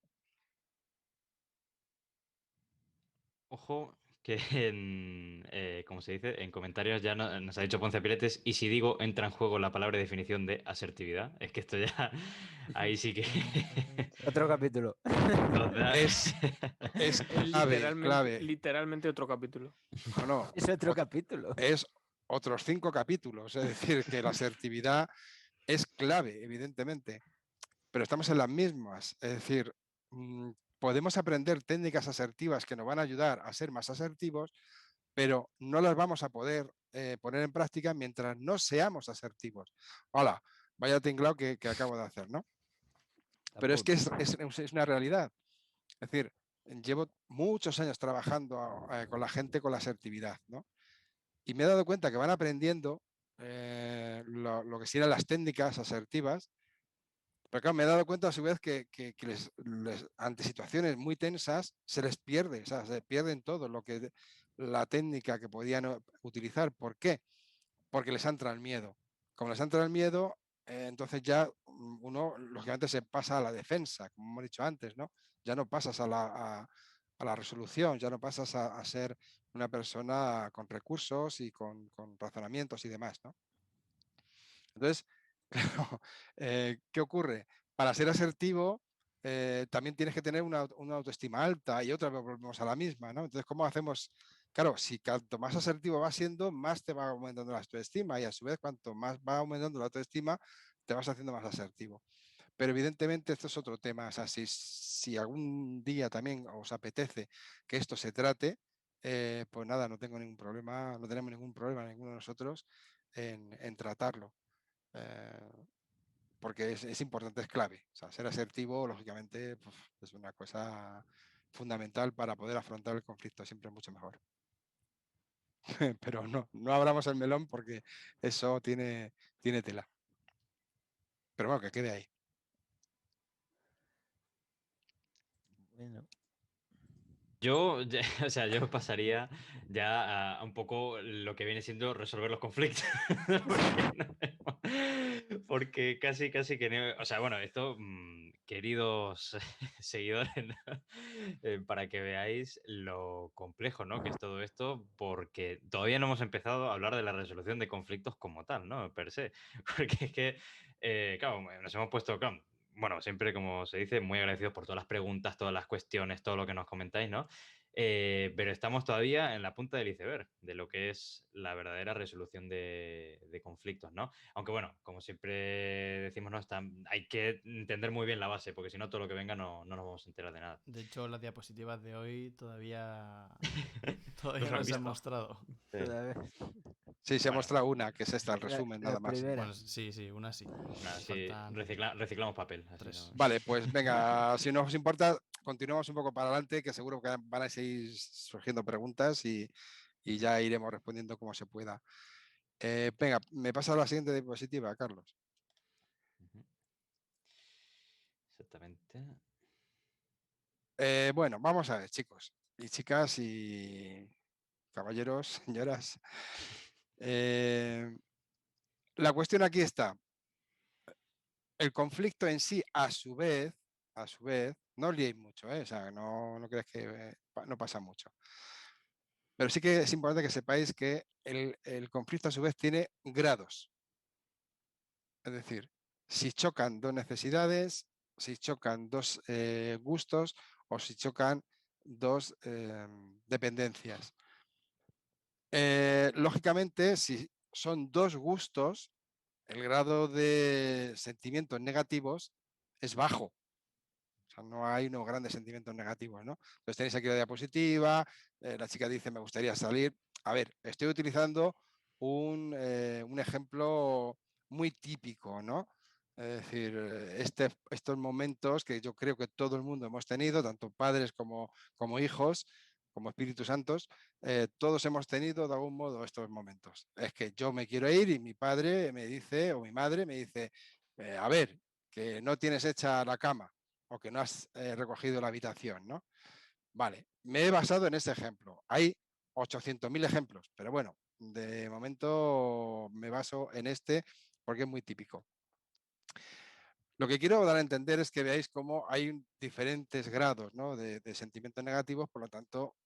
Ojo, que como se dice, en comentarios ya nos ha dicho Ponce Piletes, y si digo entra en juego la palabra y definición de asertividad, es que esto ya, ahí sí que... Otro capítulo. Es Es clave. literalmente otro capítulo. No, Es otro capítulo. es otros 5 capítulos, es decir, que la asertividad es clave, evidentemente, pero estamos en las mismas, es decir, podemos aprender técnicas asertivas que nos van a ayudar a ser más asertivos, pero no las vamos a poder poner en práctica mientras no seamos asertivos. Hola, vaya tinglao que acabo de hacer, ¿no? Pero es que es una realidad. Es decir, llevo muchos años trabajando con la gente con la asertividad, ¿no? Y me he dado cuenta que van aprendiendo lo que serían las técnicas asertivas, pero claro, me he dado cuenta a su vez que ante situaciones muy tensas se les pierde, o sea, se pierden todo la técnica que podían utilizar. ¿Por qué? Porque les entra el miedo. Como les entra el miedo, entonces ya uno, lógicamente, se pasa a la defensa, como hemos dicho antes, ¿no? Ya no pasas a la resolución, ya no pasas a ser una persona con recursos y con razonamientos y demás, ¿no? Entonces, claro, ¿qué ocurre? Para ser asertivo, también tienes que tener una autoestima alta y otra, volvemos a la misma, ¿no? Entonces, ¿cómo hacemos? Claro, si cuanto más asertivo vas siendo, más te va aumentando la autoestima y a su vez, cuanto más va aumentando la autoestima, te vas haciendo más asertivo. Pero evidentemente esto es otro tema. O sea, si algún día también os apetece que esto se trate, pues nada, no tengo ningún problema, no tenemos ningún problema ninguno de nosotros en tratarlo. Porque es importante, es clave. O sea, ser asertivo, lógicamente, pues, es una cosa fundamental para poder afrontar el conflicto, siempre es mucho mejor. Pero no abramos el melón porque eso tiene tela. Pero bueno, que quede ahí. Bueno, Yo, o sea, yo pasaría ya a un poco lo que viene siendo resolver los conflictos. Porque casi que no. O sea, bueno, esto queridos seguidores, ¿no? Para que veáis lo complejo, ¿no? Que es todo esto, porque todavía no hemos empezado a hablar de la resolución de conflictos como tal, ¿no? Per se. Porque es que, claro, nos hemos puesto, claro, bueno, siempre, como se dice, muy agradecidos por todas las preguntas, todas las cuestiones, todo lo que nos comentáis, ¿no? Pero estamos todavía en la punta del iceberg de lo que es la verdadera resolución de conflictos, ¿no? Aunque bueno, como siempre decimos, ¿no? Hay que entender muy bien la base, porque si no, todo lo que venga no nos vamos a enterar de nada. De hecho, las diapositivas de hoy todavía No no se han se han visto. mostrado. Sí. Sí, se ha Bueno. mostrado una, que es esta, el resumen, La nada más. primera. Bueno, sí, una sí. Nada, sí, Faltan reciclamos papel. Así 3. no- Vale, pues venga, si no os importa, continuamos un poco para adelante, que seguro que van a seguir surgiendo preguntas y ya iremos respondiendo como se pueda. Venga, me pasa a la siguiente diapositiva, Carlos. Ujú. Exactamente. Bueno, vamos a ver, chicos y chicas y caballeros, señoras. La cuestión aquí está. El conflicto en sí, a su vez, no os liéis mucho, o sea, no creáis que no pasa mucho. Pero sí que es importante que sepáis que el conflicto a su vez tiene grados. Es decir, si chocan dos necesidades, si chocan dos gustos o si chocan dos dependencias. Lógicamente, si son dos gustos, el grado de sentimientos negativos es bajo. O sea, no hay unos grandes sentimientos negativos, ¿no? Entonces tenéis aquí la diapositiva, la chica dice, me gustaría salir. A ver, estoy utilizando un ejemplo muy típico, ¿no? Es decir, estos momentos que yo creo que todo el mundo hemos tenido, tanto padres como hijos, como Espíritus Santos, todos hemos tenido de algún modo estos momentos. Es que yo me quiero ir y mi padre me dice, o mi madre me dice, a ver, que no tienes hecha la cama o que no has recogido la habitación, ¿no? Vale, me he basado en ese ejemplo. Hay 800.000 ejemplos, pero bueno, de momento me baso en este porque es muy típico. Lo que quiero dar a entender es que veáis cómo hay diferentes grados, ¿no? de sentimientos negativos, por lo tanto,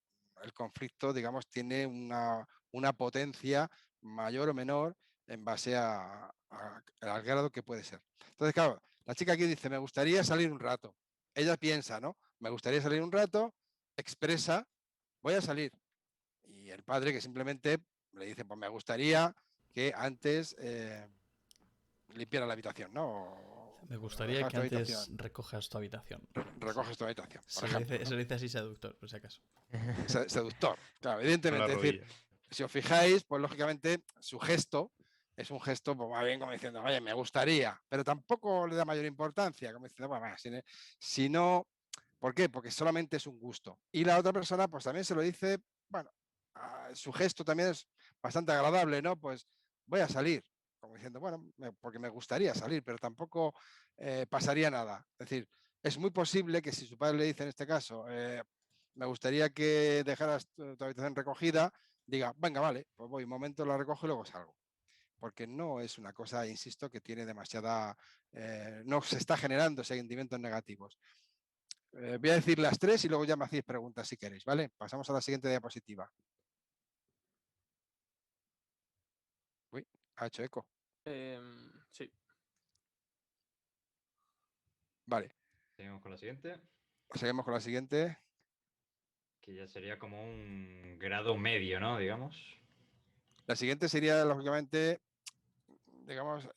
el conflicto, digamos, tiene una potencia mayor o menor en base al grado que puede ser. Entonces, claro, la chica aquí dice, me gustaría salir un rato. Ella piensa, ¿no? Me gustaría salir un rato, expresa, voy a salir. Y el padre que simplemente le dice, pues me gustaría que antes limpiara la habitación, ¿no? Me gustaría que antes recojas tu habitación. Recoges tu habitación, por Se ejemplo. le dice así seductor, por si acaso. Seductor, claro, evidentemente. Es decir, si os fijáis, pues lógicamente su gesto es un gesto, pues va bien como diciendo, oye, me gustaría, pero tampoco le da mayor importancia, como diciendo, bueno, si no, ¿por qué? Porque solamente es un gusto. Y la otra persona, pues también se lo dice, bueno, su gesto también es bastante agradable, ¿no? Pues voy a salir, como diciendo, bueno, porque me gustaría salir, pero tampoco pasaría nada. Es decir, es muy posible que si su padre le dice en este caso, me gustaría que dejaras tu habitación recogida, diga, venga, vale, pues voy un momento, la recojo y luego salgo. Porque no es una cosa, insisto, que tiene demasiada, no se está generando sentimientos negativos. Voy a decir las tres y luego ya me hacéis preguntas si queréis, ¿vale? Pasamos a la siguiente diapositiva. Uy, ha hecho eco. Sí. Vale. Seguimos con la siguiente. Seguimos con la siguiente. Que ya sería como un grado medio, ¿no? Digamos. La siguiente sería, lógicamente, digamos,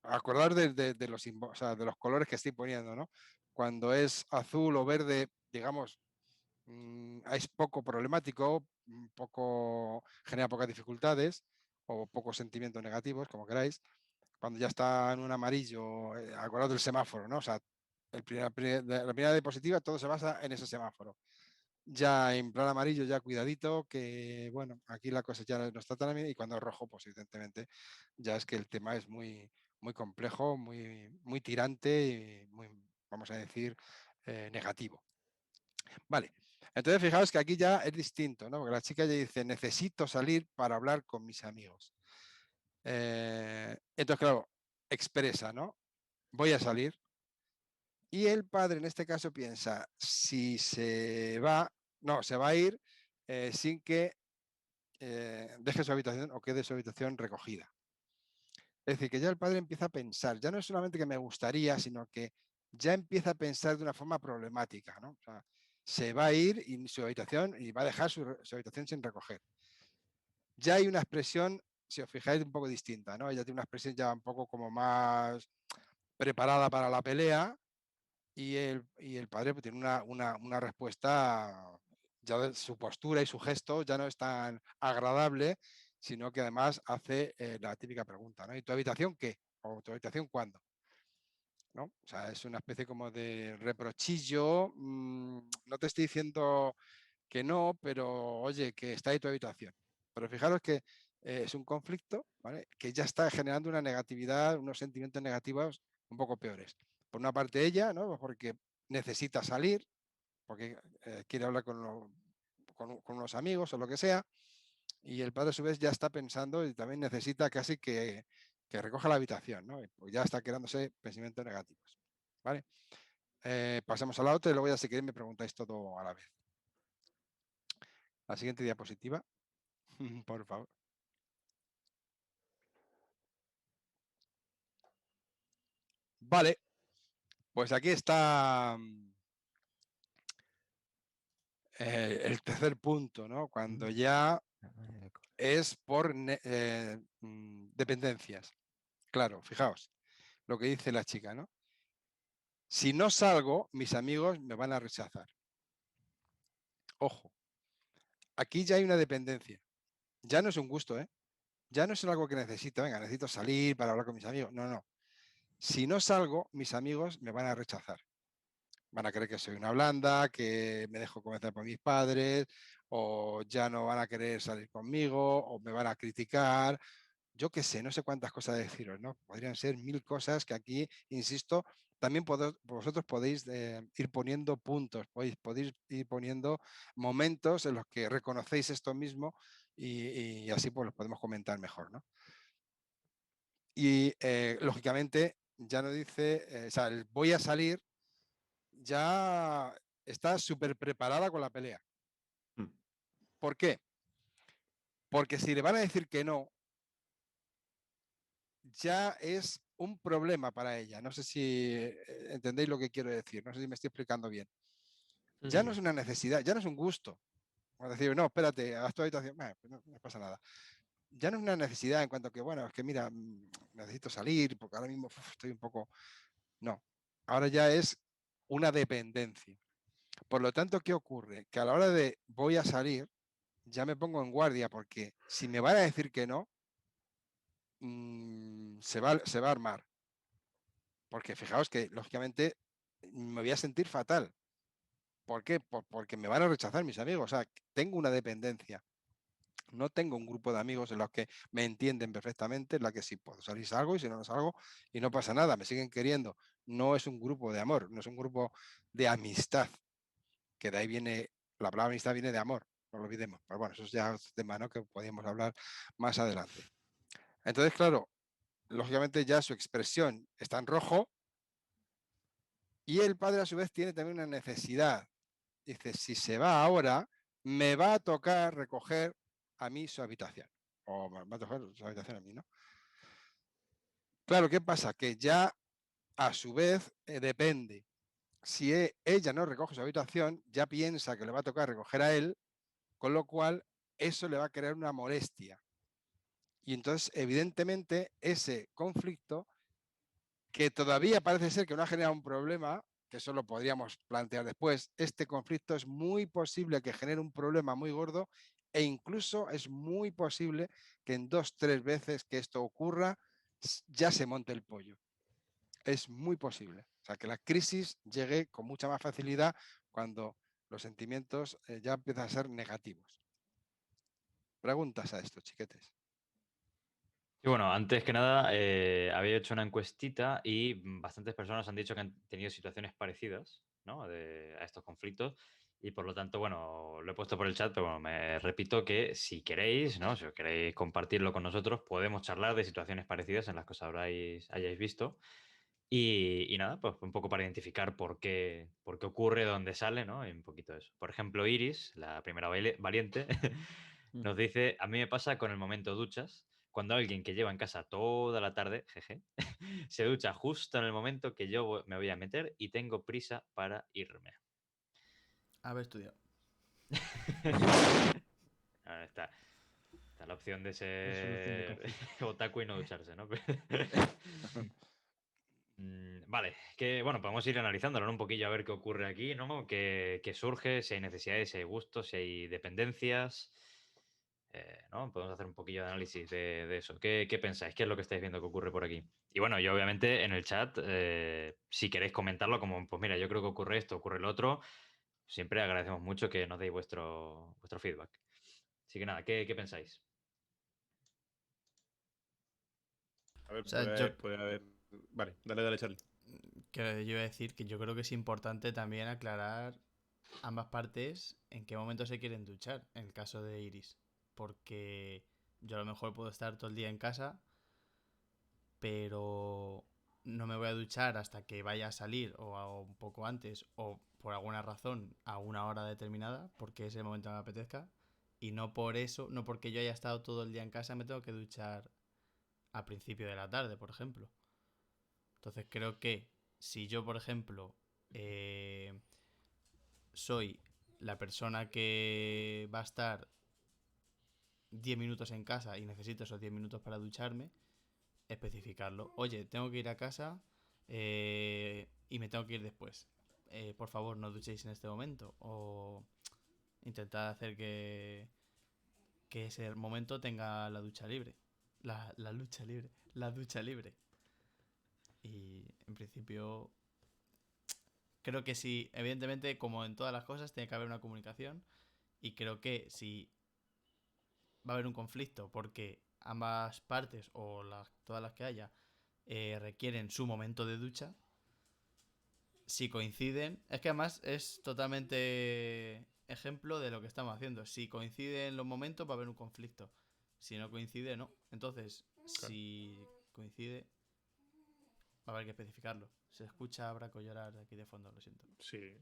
acordar de los colores que estoy poniendo, ¿no? Cuando es azul o verde, digamos, es poco problemático, genera pocas dificultades o pocos sentimientos negativos, como queráis. Cuando ya está en un amarillo, acordad del semáforo, ¿no? O sea, la primera diapositiva todo se basa en ese semáforo. Ya en plan amarillo, ya cuidadito, que bueno, aquí la cosa ya no está tan bien, y cuando es rojo, pues evidentemente ya es que el tema es muy, muy complejo, muy tirante y muy, vamos a decir, negativo. Vale, entonces fijaos que aquí ya es distinto, ¿no? Porque la chica ya dice, necesito salir para hablar con mis amigos. Entonces, claro, expresa, ¿no? Voy a salir. Y el padre en este caso piensa, si se va, no, se va a ir sin que deje su habitación o quede su habitación recogida. Es decir, que ya el padre empieza a pensar, ya no es solamente que me gustaría, sino que ya empieza a pensar de una forma problemática, ¿no? O sea, se va a ir y su habitación y va a dejar su habitación sin recoger. Ya hay una expresión, si os fijáis, un poco distinta, ¿no? Ella tiene una expresión ya un poco como más preparada para la pelea y el padre pues, tiene una respuesta, ya de su postura y su gesto ya no es tan agradable, sino que además hace la típica pregunta, ¿no? ¿Y tu habitación qué? ¿O tu habitación cuándo? ¿No? O sea, es una especie como de reprochillo. No te estoy diciendo que no, pero oye, que está ahí tu habitación. Pero fijaros que es un conflicto, ¿vale? Que ya está generando una negatividad, unos sentimientos negativos un poco peores. Por una parte ella, ¿no? Porque necesita salir, porque quiere hablar con unos amigos o lo que sea, y el padre a su vez ya está pensando y también necesita casi que recoja la habitación, ¿no? Pues ya está creándose pensamientos negativos, ¿vale? Pasamos a la otra y luego ya si queréis me preguntáis todo a la vez. La siguiente diapositiva, por favor. Vale, pues aquí está el tercer punto, ¿no? Cuando ya es por dependencias. Claro, fijaos lo que dice la chica, ¿no? Si no salgo, mis amigos me van a rechazar. Ojo, aquí ya hay una dependencia. Ya no es un gusto, ¿eh? Ya no es algo que necesito. Venga, necesito salir para hablar con mis amigos. No, no. Si no salgo, mis amigos me van a rechazar. Van a creer que soy una blanda, que me dejo convencer por mis padres, o ya no van a querer salir conmigo, o me van a criticar. Yo qué sé, no sé cuántas cosas deciros, ¿no? Podrían ser 1000 cosas que aquí, insisto, también vosotros podéis ir poniendo puntos, podéis ir poniendo momentos en los que reconocéis esto mismo y así pues los podemos comentar mejor, ¿no? Y lógicamente ya no dice, o sea, el voy a salir, ya está súper preparada con la pelea. ¿Por qué? Porque si le van a decir que no, ya es un problema para ella. No sé si entendéis lo que quiero decir, no sé si me estoy explicando bien. Ya no es una necesidad, ya no es un gusto. Es decir, no, espérate, haz tu habitación, pues no pasa nada. Ya no es una necesidad en cuanto a que, bueno, es que mira, necesito salir porque ahora mismo estoy un poco... No, ahora ya es una dependencia. Por lo tanto, ¿qué ocurre? Que a la hora de voy a salir, ya me pongo en guardia porque si me van a decir que no, se va a armar. Porque fijaos que, lógicamente, me voy a sentir fatal. ¿Por qué? Porque me van a rechazar mis amigos. O sea, tengo una dependencia. No tengo un grupo de amigos en los que me entienden perfectamente, en la que si puedo salir salgo y si no salgo y no pasa nada, me siguen queriendo. No es un grupo de amor, no es un grupo de amistad, que de ahí viene, la palabra amistad viene de amor, no lo olvidemos. Pero bueno, eso es ya otro tema, ¿no? Que podríamos hablar más adelante. Entonces, claro, lógicamente ya su expresión está en rojo y el padre a su vez tiene también una necesidad. Dice, si se va ahora, me va a tocar recoger a mí su habitación. O me va a tocar su habitación a mí, ¿no? Claro, ¿qué pasa? Que ya a su vez depende. Si ella no recoge su habitación, ya piensa que le va a tocar recoger a él, con lo cual eso le va a crear una molestia. Y entonces, evidentemente, ese conflicto, que todavía parece ser que no ha generado un problema, que eso lo podríamos plantear después, este conflicto es muy posible que genere un problema muy gordo e incluso es muy posible que en 2 o 3 veces que esto ocurra ya se monte el pollo. Es muy posible. O sea, que la crisis llegue con mucha más facilidad cuando los sentimientos ya empiezan a ser negativos. Preguntas a esto, chiquetes. Y bueno, antes que nada, había hecho una encuestita y bastantes personas han dicho que han tenido situaciones parecidas, ¿no? A estos conflictos. Y por lo tanto, bueno, lo he puesto por el chat, pero bueno, me repito que si queréis, ¿no? Si os queréis compartirlo con nosotros, podemos charlar de situaciones parecidas en las que os hayáis visto. Y nada, pues un poco para identificar por qué ocurre, dónde sale, ¿no? Y un poquito eso. Por ejemplo, Iris, la primera valiente, nos dice, a mí me pasa con el momento duchas, cuando alguien que lleva en casa toda la tarde, jeje, se ducha justo en el momento que yo me voy a meter y tengo prisa para irme. Haber estudiado. Ahora está la opción de Resolución de ser conflictos. otaku y no ducharse, ¿no? Vale, que bueno, podemos ir analizándolo, ¿no? Un poquillo a ver qué ocurre aquí, ¿no? ¿Qué surge? Si hay necesidades, si hay gustos, si hay dependencias. ¿No? Podemos hacer un poquillo de análisis de eso. ¿Qué pensáis? ¿Qué es lo que estáis viendo que ocurre por aquí? Y bueno, yo obviamente en el chat, si queréis comentarlo como, pues mira, yo creo que ocurre esto, ocurre lo otro, siempre agradecemos mucho que nos deis vuestro feedback. Así que nada, ¿qué pensáis? A ver, O sea, yo puede haber. Vale, dale, Charlie. que yo iba a decir que yo creo que es importante también aclarar ambas partes en qué momento se quieren duchar, en el caso de Iris. Porque yo a lo mejor puedo estar todo el día en casa, pero no me voy a duchar hasta que vaya a salir o un poco antes o por alguna razón a una hora determinada, porque es el momento que me apetezca. Y no por eso, no porque yo haya estado todo el día en casa, me tengo que duchar a principio de la tarde, por ejemplo. Entonces creo que si yo, por ejemplo, soy la persona que va a estar 10 minutos en casa y necesito esos 10 minutos para ducharme, especificarlo. Oye, tengo que ir a casa y me tengo que ir después. Por favor, no duchéis en este momento. O intentad hacer que ese momento tenga la ducha libre. La lucha libre. La ducha libre. Y en principio creo que sí, evidentemente, como en todas las cosas, tiene que haber una comunicación. Y creo que si va a haber un conflicto porque ambas partes o todas las que haya requieren su momento de ducha, si coinciden, es que además es totalmente ejemplo de lo que estamos haciendo. Si coinciden los momentos va a haber un conflicto. Si no coincide, no. Entonces, si coincide, va a haber que especificarlo. Se escucha a Braco llorar aquí de fondo, lo siento. Sí.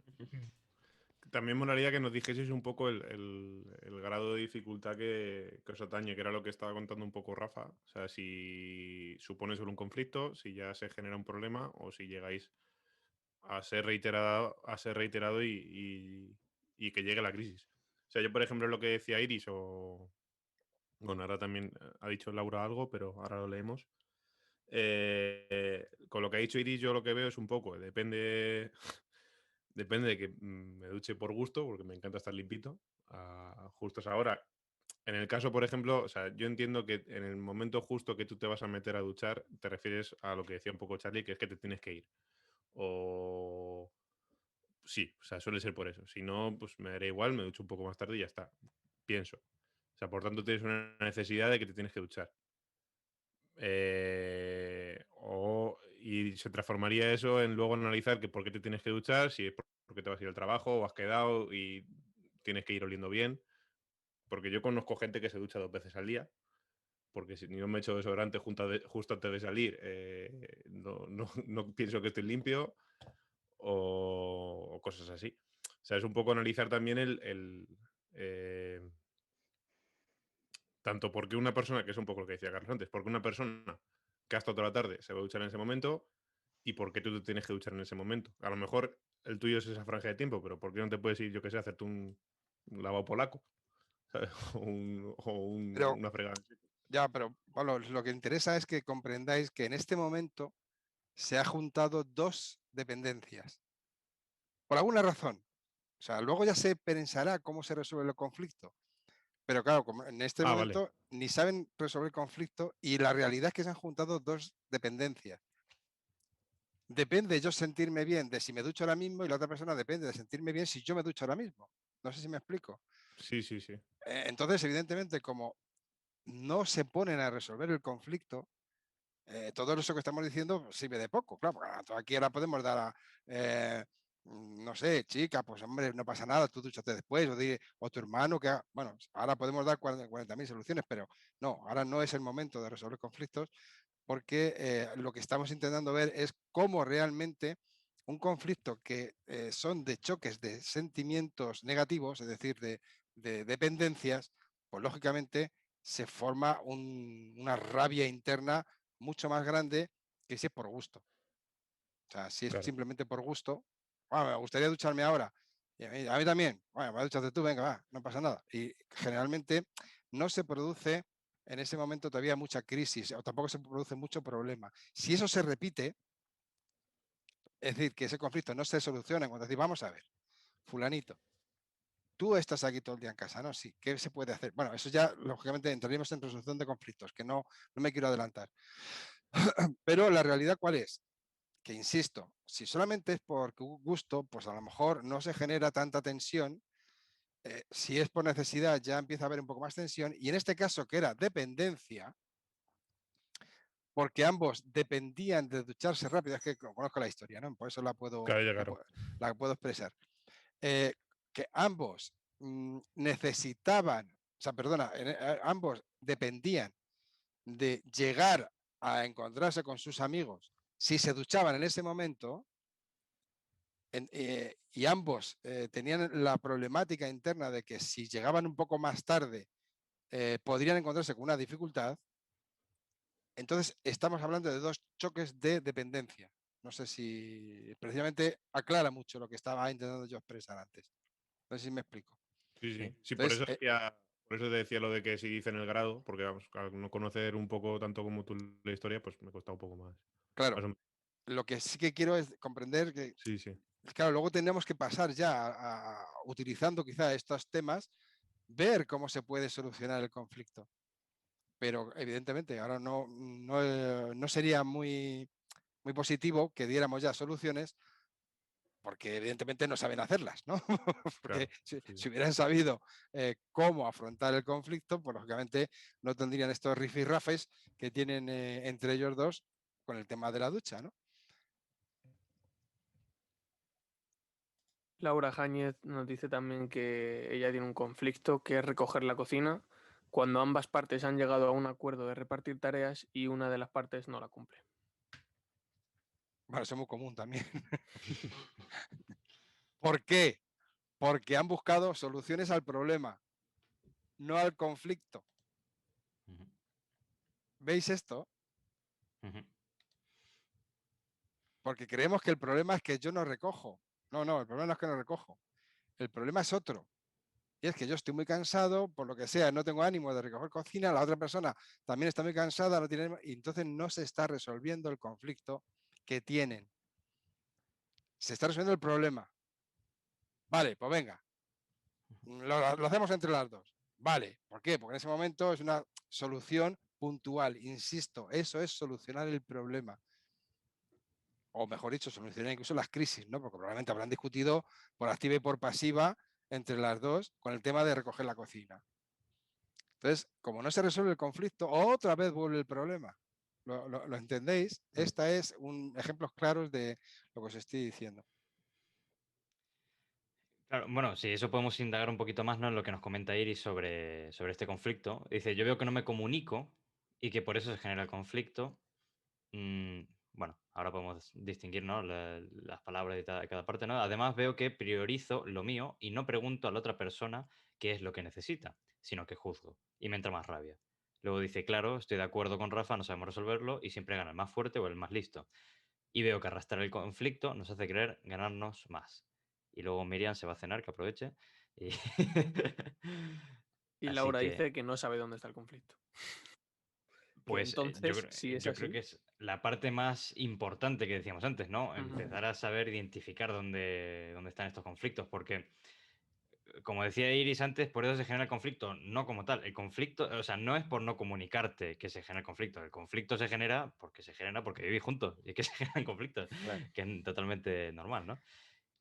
También molaría que nos dijeseis un poco el grado de dificultad que os atañe, que era lo que estaba contando un poco Rafa. O sea, si supone solo un conflicto, si ya se genera un problema o si llegáis a ser reiterado y que llegue la crisis. O sea, yo, por ejemplo, lo que decía Iris, o bueno, ahora también ha dicho Laura algo, pero ahora lo leemos. Con lo que ha dicho Iris, yo lo que veo es un poco, depende de que me duche por gusto, porque me encanta estar limpito, justo a ahora. En el caso, por ejemplo, o sea, yo entiendo que en el momento justo que tú te vas a meter a duchar, te refieres a lo que decía un poco Charlie, que es que te tienes que ir. O sí, o sea, suele ser por eso. Si no, pues me dará igual, me ducho un poco más tarde y ya está. Pienso. O sea, por tanto, tienes una necesidad de que te tienes que duchar. Y se transformaría eso en luego analizar que por qué te tienes que duchar, si es porque te vas a ir al trabajo o has quedado y tienes que ir oliendo bien. Porque yo conozco gente que se ducha 2 veces al día, porque si no me echo desodorante justo antes de salir, no pienso que estoy limpio o cosas así. O sea, es un poco analizar también tanto porque una persona, que es un poco lo que decía Carlos antes, porque una persona que ha estado toda la tarde se va a duchar en ese momento y por qué tú te tienes que duchar en ese momento. A lo mejor el tuyo es esa franja de tiempo, pero ¿por qué no te puedes ir, yo qué sé, a hacerte un lavado polaco? ¿Sabes? Pero, Una fregada. ya, pero Pablo, lo que interesa es que comprendáis que en este momento se ha juntado dos dependencias. Por alguna razón. O sea, luego ya se pensará cómo se resuelve el conflicto. Pero claro, como en este momento Vale. ni saben resolver el conflicto y la realidad es que se han juntado dos dependencias. Depende yo sentirme bien de si me ducho ahora mismo y la otra persona depende de sentirme bien si yo me ducho ahora mismo. No sé si me explico. Sí. Entonces, evidentemente, como no se ponen a resolver el conflicto, todo eso que estamos diciendo sirve de poco. Claro, porque aquí ahora podemos dar no sé, chica, pues hombre, no pasa nada, tú dúchate después, o tu hermano, bueno, ahora podemos dar 40.000 soluciones, pero no, ahora no es el momento de resolver conflictos, porque lo que estamos intentando ver es cómo realmente un conflicto que son de choques de sentimientos negativos, es decir, de dependencias, pues lógicamente se forma una rabia interna mucho más grande que si es por gusto. O sea, si es Claro. simplemente por gusto, me gustaría ducharme ahora. Y a mí también, bueno, dúchate tú, venga, va, no pasa nada. Y generalmente no se produce en ese momento todavía mucha crisis o tampoco se produce mucho problema. Si eso se repite, es decir, que ese conflicto no se soluciona cuando decís, vamos a ver, fulanito, tú estás aquí todo el día en casa, ¿no? Sí, ¿qué se puede hacer? Bueno, eso ya, lógicamente, entraríamos en resolución de conflictos, que no me quiero adelantar. Pero la realidad, ¿cuál es? Que, insisto, si solamente es por gusto, pues a lo mejor no se genera tanta tensión. Si es por necesidad, ya empieza a haber un poco más tensión. Y en este caso, que era dependencia, porque ambos dependían de ducharse rápido, es que conozco la historia, ¿no? Por eso la puedo expresar. Que ambos necesitaban, o sea, perdona, ambos dependían de llegar a encontrarse con sus amigos si se duchaban en ese momento, y ambos tenían la problemática interna de que si llegaban un poco más tarde podrían encontrarse con una dificultad. Entonces estamos hablando de dos choques de dependencia. No sé si precisamente aclara mucho lo que estaba intentando yo expresar antes. No sé si me explico. Sí, por eso por eso te decía lo de que si dicen el grado, porque vamos, al no conocer un poco tanto como tú la historia, pues me cuesta un poco más. Claro, lo que sí que quiero es comprender que, claro, luego tendremos que pasar ya utilizando quizá estos temas, ver cómo se puede solucionar el conflicto. Pero evidentemente ahora no sería muy positivo que diéramos ya soluciones, porque evidentemente no saben hacerlas, ¿no? Porque si hubieran sabido cómo afrontar el conflicto, pues lógicamente no tendrían estos rifirrafes que tienen entre ellos dos con el tema de la ducha, ¿no? Laura Jáñez nos dice también que ella tiene un conflicto que es recoger la cocina cuando ambas partes han llegado a un acuerdo de repartir tareas y una de las partes no la cumple. Bueno, eso es muy común también. ¿Por qué? Porque han buscado soluciones al problema, no al conflicto. ¿Veis esto? Porque creemos que el problema es que yo no recojo. No, el problema no es que no recojo. El problema es otro. Y es que yo estoy muy cansado, por lo que sea, no tengo ánimo de recoger cocina, la otra persona también está muy cansada, no tiene ánimo, y entonces no se está resolviendo el conflicto que tienen. Se está resolviendo el problema. Vale, pues venga. Lo hacemos entre las dos. Vale, ¿por qué? Porque en ese momento es una solución puntual. Insisto, eso es solucionar el problema. O mejor dicho, solucionar incluso las crisis, ¿no? Porque probablemente habrán discutido por activa y por pasiva entre las dos con el tema de recoger la cocina. Entonces, como no se resuelve el conflicto, otra vez vuelve el problema. ¿Lo entendéis? Esta es un ejemplos claros de lo que os estoy diciendo. Claro, bueno, sí, eso podemos indagar un poquito más, ¿no? En lo que nos comenta Iris sobre este conflicto. Dice, yo veo que no me comunico y que por eso se genera el conflicto. Bueno, ahora podemos distinguir, ¿no? las palabras de cada parte, ¿no? Además veo que priorizo lo mío y no pregunto a la otra persona qué es lo que necesita, sino que juzgo y me entra más rabia. Luego dice, claro, estoy de acuerdo con Rafa, no sabemos resolverlo y siempre gana el más fuerte o el más listo. Y veo que arrastrar el conflicto nos hace querer ganarnos más. Y luego Miriam se va a cenar, que aproveche. Y, y Laura dice que no sabe dónde está el conflicto. Pues entonces, si es yo así, creo que es la parte más importante que decíamos antes, ¿no? Empezar a saber identificar dónde están estos conflictos, porque, como decía Iris antes, por eso se genera el conflicto, no como tal. El conflicto, o sea, no es por no comunicarte que se genera el conflicto. El conflicto se genera porque vivís juntos y es que se generan conflictos, que es totalmente normal, ¿no?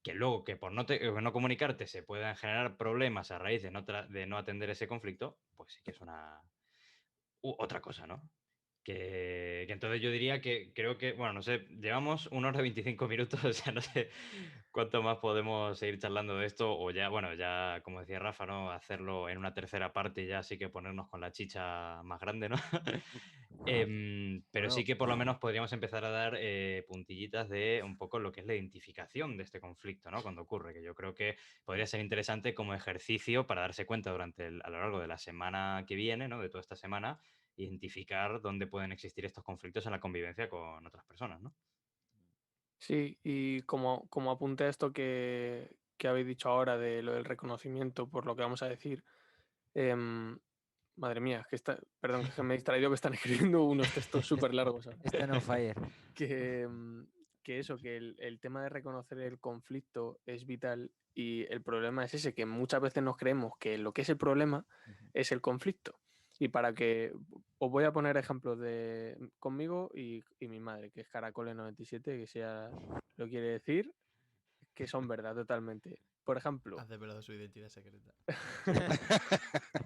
Que luego, que por no comunicarte se puedan generar problemas a raíz de no atender ese conflicto, pues sí que es otra cosa, ¿no? Que entonces yo diría que creo que, bueno, no sé, llevamos 1 hora 25 minutos, o sea, no sé cuánto más podemos seguir charlando de esto, o ya, bueno, ya, como decía Rafa, ¿no? Hacerlo en una tercera parte y ya sí que ponernos con la chicha más grande, ¿no? Pero sí Bueno, que por lo menos podríamos empezar a dar puntillitas de un poco lo que es la identificación de este conflicto, ¿no? Cuando ocurre, que yo creo que podría ser interesante como ejercicio para darse cuenta a lo largo de la semana que viene, ¿no? De toda esta semana, identificar dónde pueden existir estos conflictos en la convivencia con otras personas, ¿no? Sí, y como apunte a esto que habéis dicho ahora de lo del reconocimiento, por lo que vamos a decir, em, madre mía, perdón, que me he distraído, que están escribiendo unos textos súper largos ahora. está on fire. Que, que eso, que el tema de reconocer el conflicto es vital y el problema es ese, que muchas veces nos creemos que lo que es el problema es el conflicto. Y para que os voy a poner ejemplos de conmigo y mi madre, que es Caracole97, que sea lo quiere decir, que son verdad totalmente. Por ejemplo, Has desvelado su identidad secreta.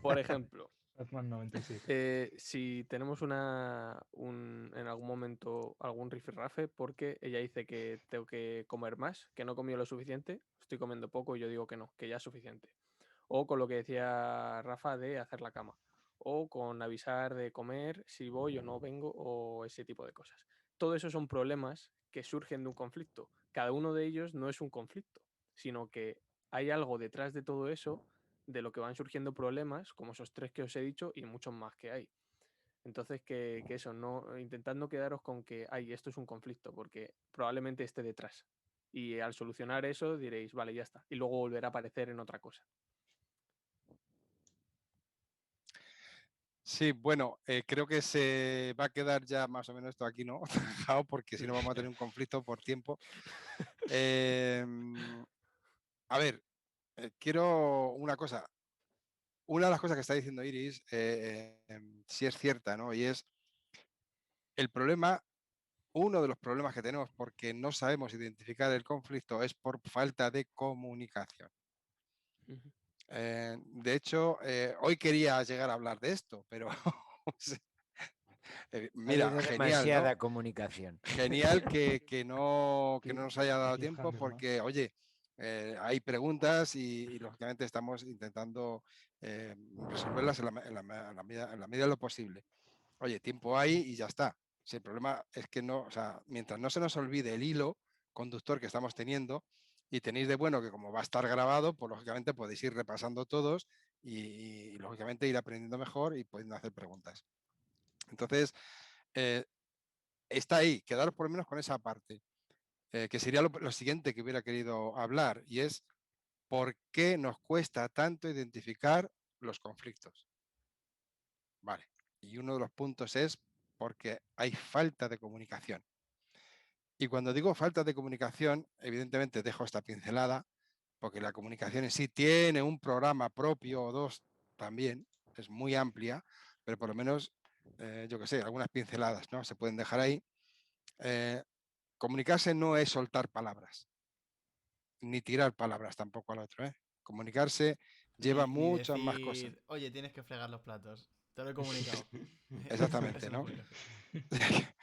por ejemplo, Batman 97. si tenemos en algún momento algún rifirrafe porque ella dice que tengo que comer más, que no he comido lo suficiente, estoy comiendo poco y yo digo que no, que ya es suficiente. O con lo que decía Rafa de hacer la cama. O con avisar de comer si voy o no vengo o ese tipo de cosas. Todo eso son problemas que surgen de un conflicto. Cada uno de ellos no es un conflicto, sino que hay algo detrás de todo eso de lo que van surgiendo problemas, como esos 3 que os he dicho y muchos más que hay. Entonces, que eso, no, intentad no quedaros con que, ay, esto es un conflicto, porque probablemente esté detrás. Y al solucionar eso diréis, vale, ya está. Y luego volverá a aparecer en otra cosa. Sí, bueno, creo que se va a quedar ya más o menos esto aquí, ¿no? Zanjado, porque si no vamos a tener un conflicto por tiempo. A ver, quiero una cosa. Una de las cosas que está diciendo Iris sí es cierta, ¿no? Y es el problema, uno de los problemas que tenemos porque no sabemos identificar el conflicto es por falta de comunicación. De hecho, hoy quería llegar a hablar de esto, pero mira, Ha habido genial, ¿no? demasiada comunicación. Genial que no nos haya dado tiempo porque, oye, hay preguntas y lógicamente estamos intentando resolverlas en la medida de lo posible. Oye, tiempo hay y ya está. Si el problema es que no, o sea, mientras no se nos olvide el hilo conductor que estamos teniendo y tenéis de bueno que como va a estar grabado, pues lógicamente podéis ir repasando todos y lógicamente ir aprendiendo mejor y pudiendo hacer preguntas. Entonces, está ahí, quedaros por lo menos con esa parte, que sería lo siguiente que hubiera querido hablar, y es por qué nos cuesta tanto identificar los conflictos. Vale, y uno de los puntos es porque hay falta de comunicación. Y cuando digo falta de comunicación, evidentemente dejo esta pincelada, porque la comunicación en sí tiene un programa propio o dos también, es muy amplia, pero por lo menos, yo qué sé, algunas pinceladas, ¿no? Se pueden dejar ahí. Comunicarse no es soltar palabras, ni tirar palabras tampoco al otro. Comunicarse lleva Ni muchas más cosas. decir, oye, tienes que fregar los platos. Te lo he comunicado. Exactamente, Eso ¿no? puede hacer.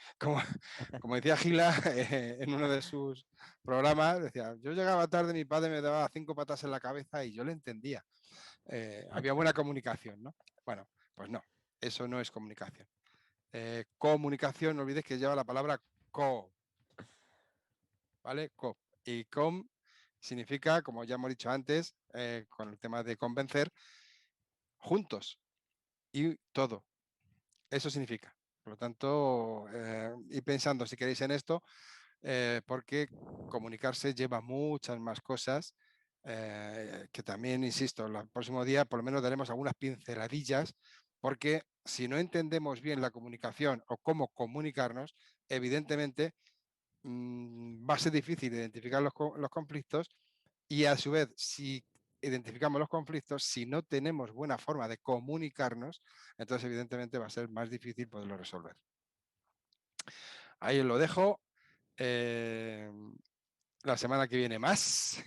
Como decía Gila en uno de sus programas, decía, yo llegaba tarde, mi padre me daba 5 patas en la cabeza y yo le entendía. Había buena comunicación, ¿no? Bueno, pues no, eso no es comunicación. Comunicación, no olvides que lleva la palabra co, ¿vale? Co. Y com significa, como ya hemos dicho antes, con el tema de convencer, juntos y todo. Eso significa. Por lo tanto, ir pensando si queréis en esto, porque comunicarse lleva muchas más cosas, que también, insisto, el próximo día por lo menos daremos algunas pinceladillas, porque si no entendemos bien la comunicación o cómo comunicarnos, evidentemente va a ser difícil identificar los conflictos y a su vez, si identificamos los conflictos, si no tenemos buena forma de comunicarnos, entonces evidentemente va a ser más difícil poderlo resolver. Ahí os lo dejo. La semana que viene más.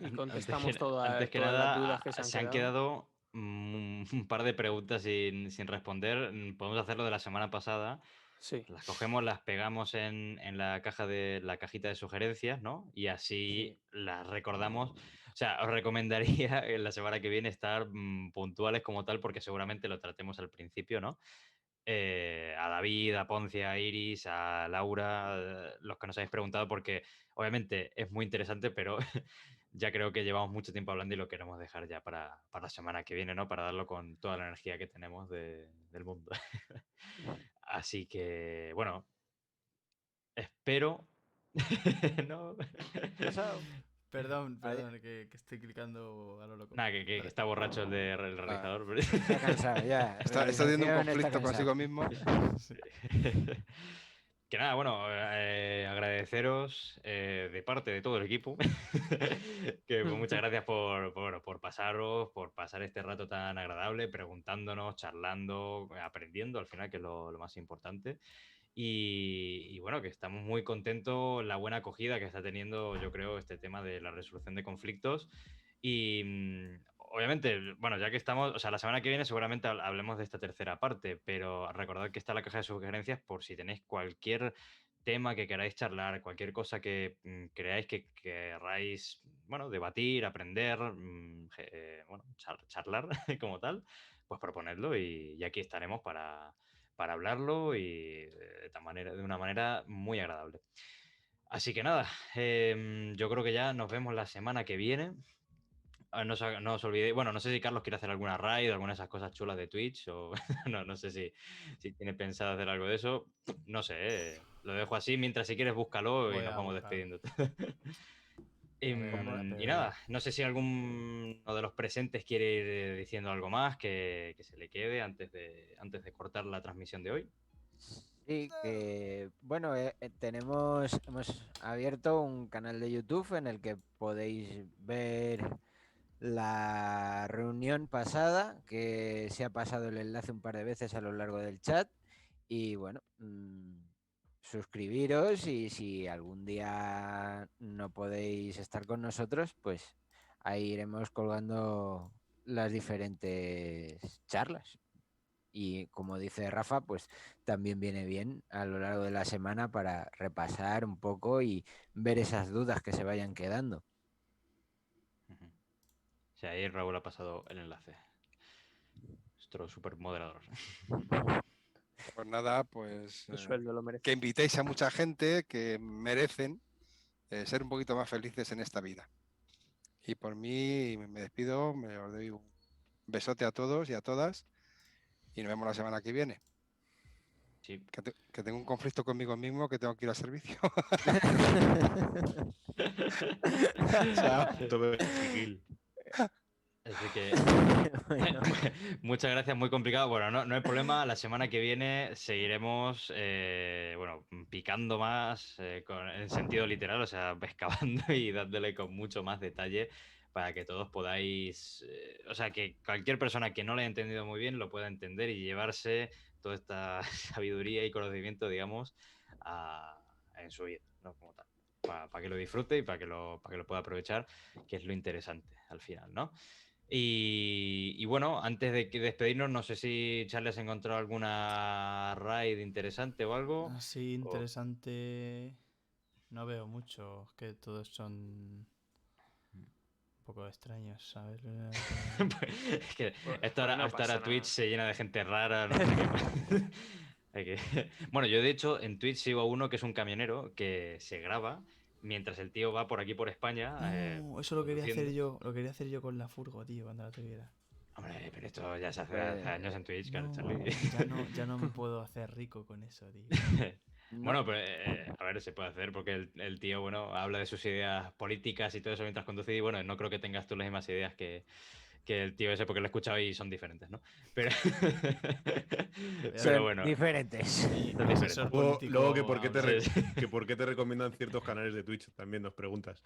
Y contestamos todas antes que las nada, dudas que se han se han quedado. quedado un par de preguntas sin responder. Podemos hacerlo de la semana pasada. Sí. Las cogemos, las pegamos en la cajita de sugerencias, ¿no? Y así las recordamos. O sea, os recomendaría en la semana que viene estar puntuales como tal, porque seguramente lo tratemos al principio, ¿no? A David, a Poncia, a Iris, a Laura, los que nos habéis preguntado, porque obviamente es muy interesante, pero ya creo que llevamos mucho tiempo hablando y lo queremos dejar ya para la semana que viene, ¿no? Para darlo con toda la energía que tenemos del mundo. Así que, bueno, espero. No. Perdón, que estoy clicando a lo loco. Nada, que Vale. está borracho el realizador. pero- Está cansado ya. Está teniendo un Realización, está conflicto cansado. consigo mismo. Sí. Que nada, bueno, agradeceros de parte de todo el equipo que pues, muchas gracias por pasaros, por pasar este rato tan agradable, preguntándonos, charlando, aprendiendo al final, que es lo más importante. Y bueno, que estamos muy contentos la buena acogida que está teniendo, yo creo, este tema de la resolución de conflictos. Y obviamente, bueno, ya que estamos, o sea, la semana que viene seguramente hablemos de esta tercera parte, pero recordad que está la caja de sugerencias por si tenéis cualquier tema que queráis charlar, cualquier cosa que creáis que queráis, bueno, debatir, aprender, bueno, charlar como tal, pues proponedlo y aquí estaremos para hablarlo y de una manera muy agradable. Así que nada, yo creo que ya nos vemos la semana que viene. No os olvidéis, bueno, no sé si Carlos quiere hacer alguna raid, alguna de esas cosas chulas de Twitch, o no sé si tiene pensado hacer algo de eso. No sé, lo dejo así. Mientras si quieres búscalo y Voy nos a vamos buscarlo. despidiendo. A ver, Y nada, no sé si alguno de los presentes quiere ir diciendo algo más que se le quede antes de cortar la transmisión de hoy. Sí, que bueno, hemos abierto un canal de YouTube en el que podéis ver la reunión pasada, que se ha pasado el enlace un par de veces a lo largo del chat. Y bueno, suscribiros y si algún día no podéis estar con nosotros, pues ahí iremos colgando las diferentes charlas. Y como dice Rafa, pues también viene bien a lo largo de la semana para repasar un poco y ver esas dudas que se vayan quedando. Ujú. O sea, ahí Raúl ha pasado el enlace. Nuestro super moderador. Pues nada, pues El sueldo lo merece. que invitéis a mucha gente que merecen ser un poquito más felices en esta vida. Y por mí me despido, os doy un besote a todos y a todas y nos vemos la semana que viene. Sí. Que tengo un conflicto conmigo mismo que tengo que ir al servicio. Chao. Todo Gil. Así que Bueno, muchas gracias, muy complicado. Bueno, no hay problema. La semana que viene seguiremos bueno, picando más en sentido literal, o sea, excavando y dándole con mucho más detalle para que todos podáis, o sea, que cualquier persona que no lo haya entendido muy bien lo pueda entender y llevarse toda esta sabiduría y conocimiento, digamos, en su vida, ¿no? Como tal. Para que lo disfrute y para que lo pueda aprovechar, que es lo interesante al final, ¿no? Y bueno, antes de despedirnos, no sé si Charles ha encontrado alguna raid interesante o algo. Así interesante. No veo mucho. Es que todos son un poco extraños, ¿sabes? Es que esta no pasa hora Twitch nada. se llena de gente rara, no sé qué más. Bueno, yo de hecho en Twitch sigo a uno que es un camionero que se graba mientras el tío va por aquí por España. No, eso lo quería hacer conduciendo. yo. Lo quería hacer yo con la furgo, tío, cuando la tuviera. Hombre, pero esto ya se hace hace años en Twitch, claro, No, Charlie. ya no me puedo hacer rico con eso, tío. no, Bueno, pero a ver, se puede hacer porque el tío, bueno, habla de sus ideas políticas y todo eso mientras conduce y bueno, no creo que tengas tú las mismas ideas que el tío ese porque lo he escuchado y son diferentes, ¿no? Pero, pero son bueno, diferentes. Mi son asesor diferentes. político. Luego que por qué habla. Sí, que por qué te recomiendan ciertos canales de Twitch, también nos preguntas.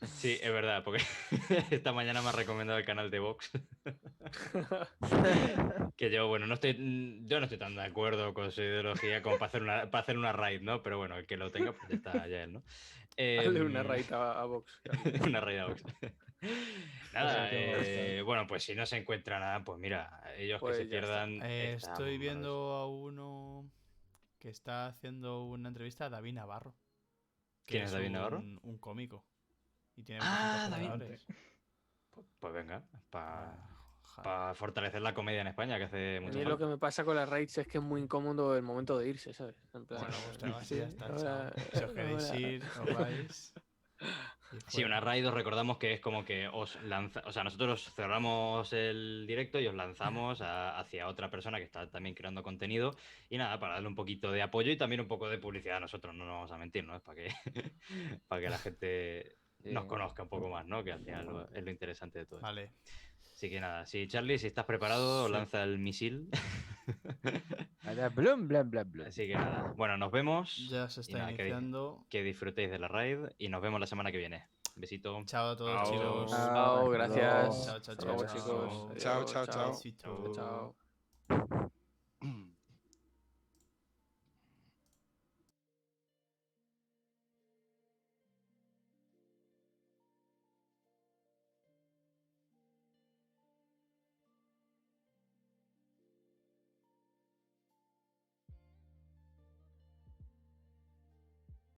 Sí, es verdad, porque esta mañana me ha recomendado el canal de Vox. Que yo, bueno, yo no estoy tan de acuerdo con su ideología como para hacer una raid, ¿no? Pero bueno, el que lo tenga, pues ya está, ya él, ¿no? Hazle una raid a Vox. Una raid a Vox. Nada, Ese tema está. bueno, pues si no se encuentra nada, pues mira, ellos Pues que se ya está. pierdan. Estoy viendo a uno que está haciendo una entrevista a David Navarro. Que ¿Quién es David Navarro? Un cómico. Y tiene Ah, 800 David. seguidores. Pues venga, para Ojalá. fortalecer la comedia en España, que hace A mucha mí lo falta. que me pasa con las raids es que es muy incómodo el momento de irse, ¿sabes? En plan, Bueno, pues te vas y sí, ya está, ahora- chao. Si os queréis ahora- ir, os vais. y Sí, una fuera. raid os recordamos que es como que os lanza, o sea, nosotros cerramos el directo y os lanzamos hacia otra persona que está también creando contenido y nada, para darle un poquito de apoyo y también un poco de publicidad a nosotros, no nos vamos a mentir, ¿no? Es para que, para que la gente nos Sí. conozca un poco más, ¿no? Que al final es lo interesante de todo esto. Vale. Así que nada, si Charlie, si estás preparado, Sí. lanza el misil. Ahora, blum, blum, blum, blum. Así que nada, bueno, nos vemos. Ya se y está nada, iniciando. que disfrutéis de la raid y nos vemos la semana que viene. Besito. Chao a todos, Chao. chicos. Chao, hasta gracias. luego. Chao, chao, Hasta luego, chao. chicos. Chao, Adiós, chao, chao. Besito. Chao.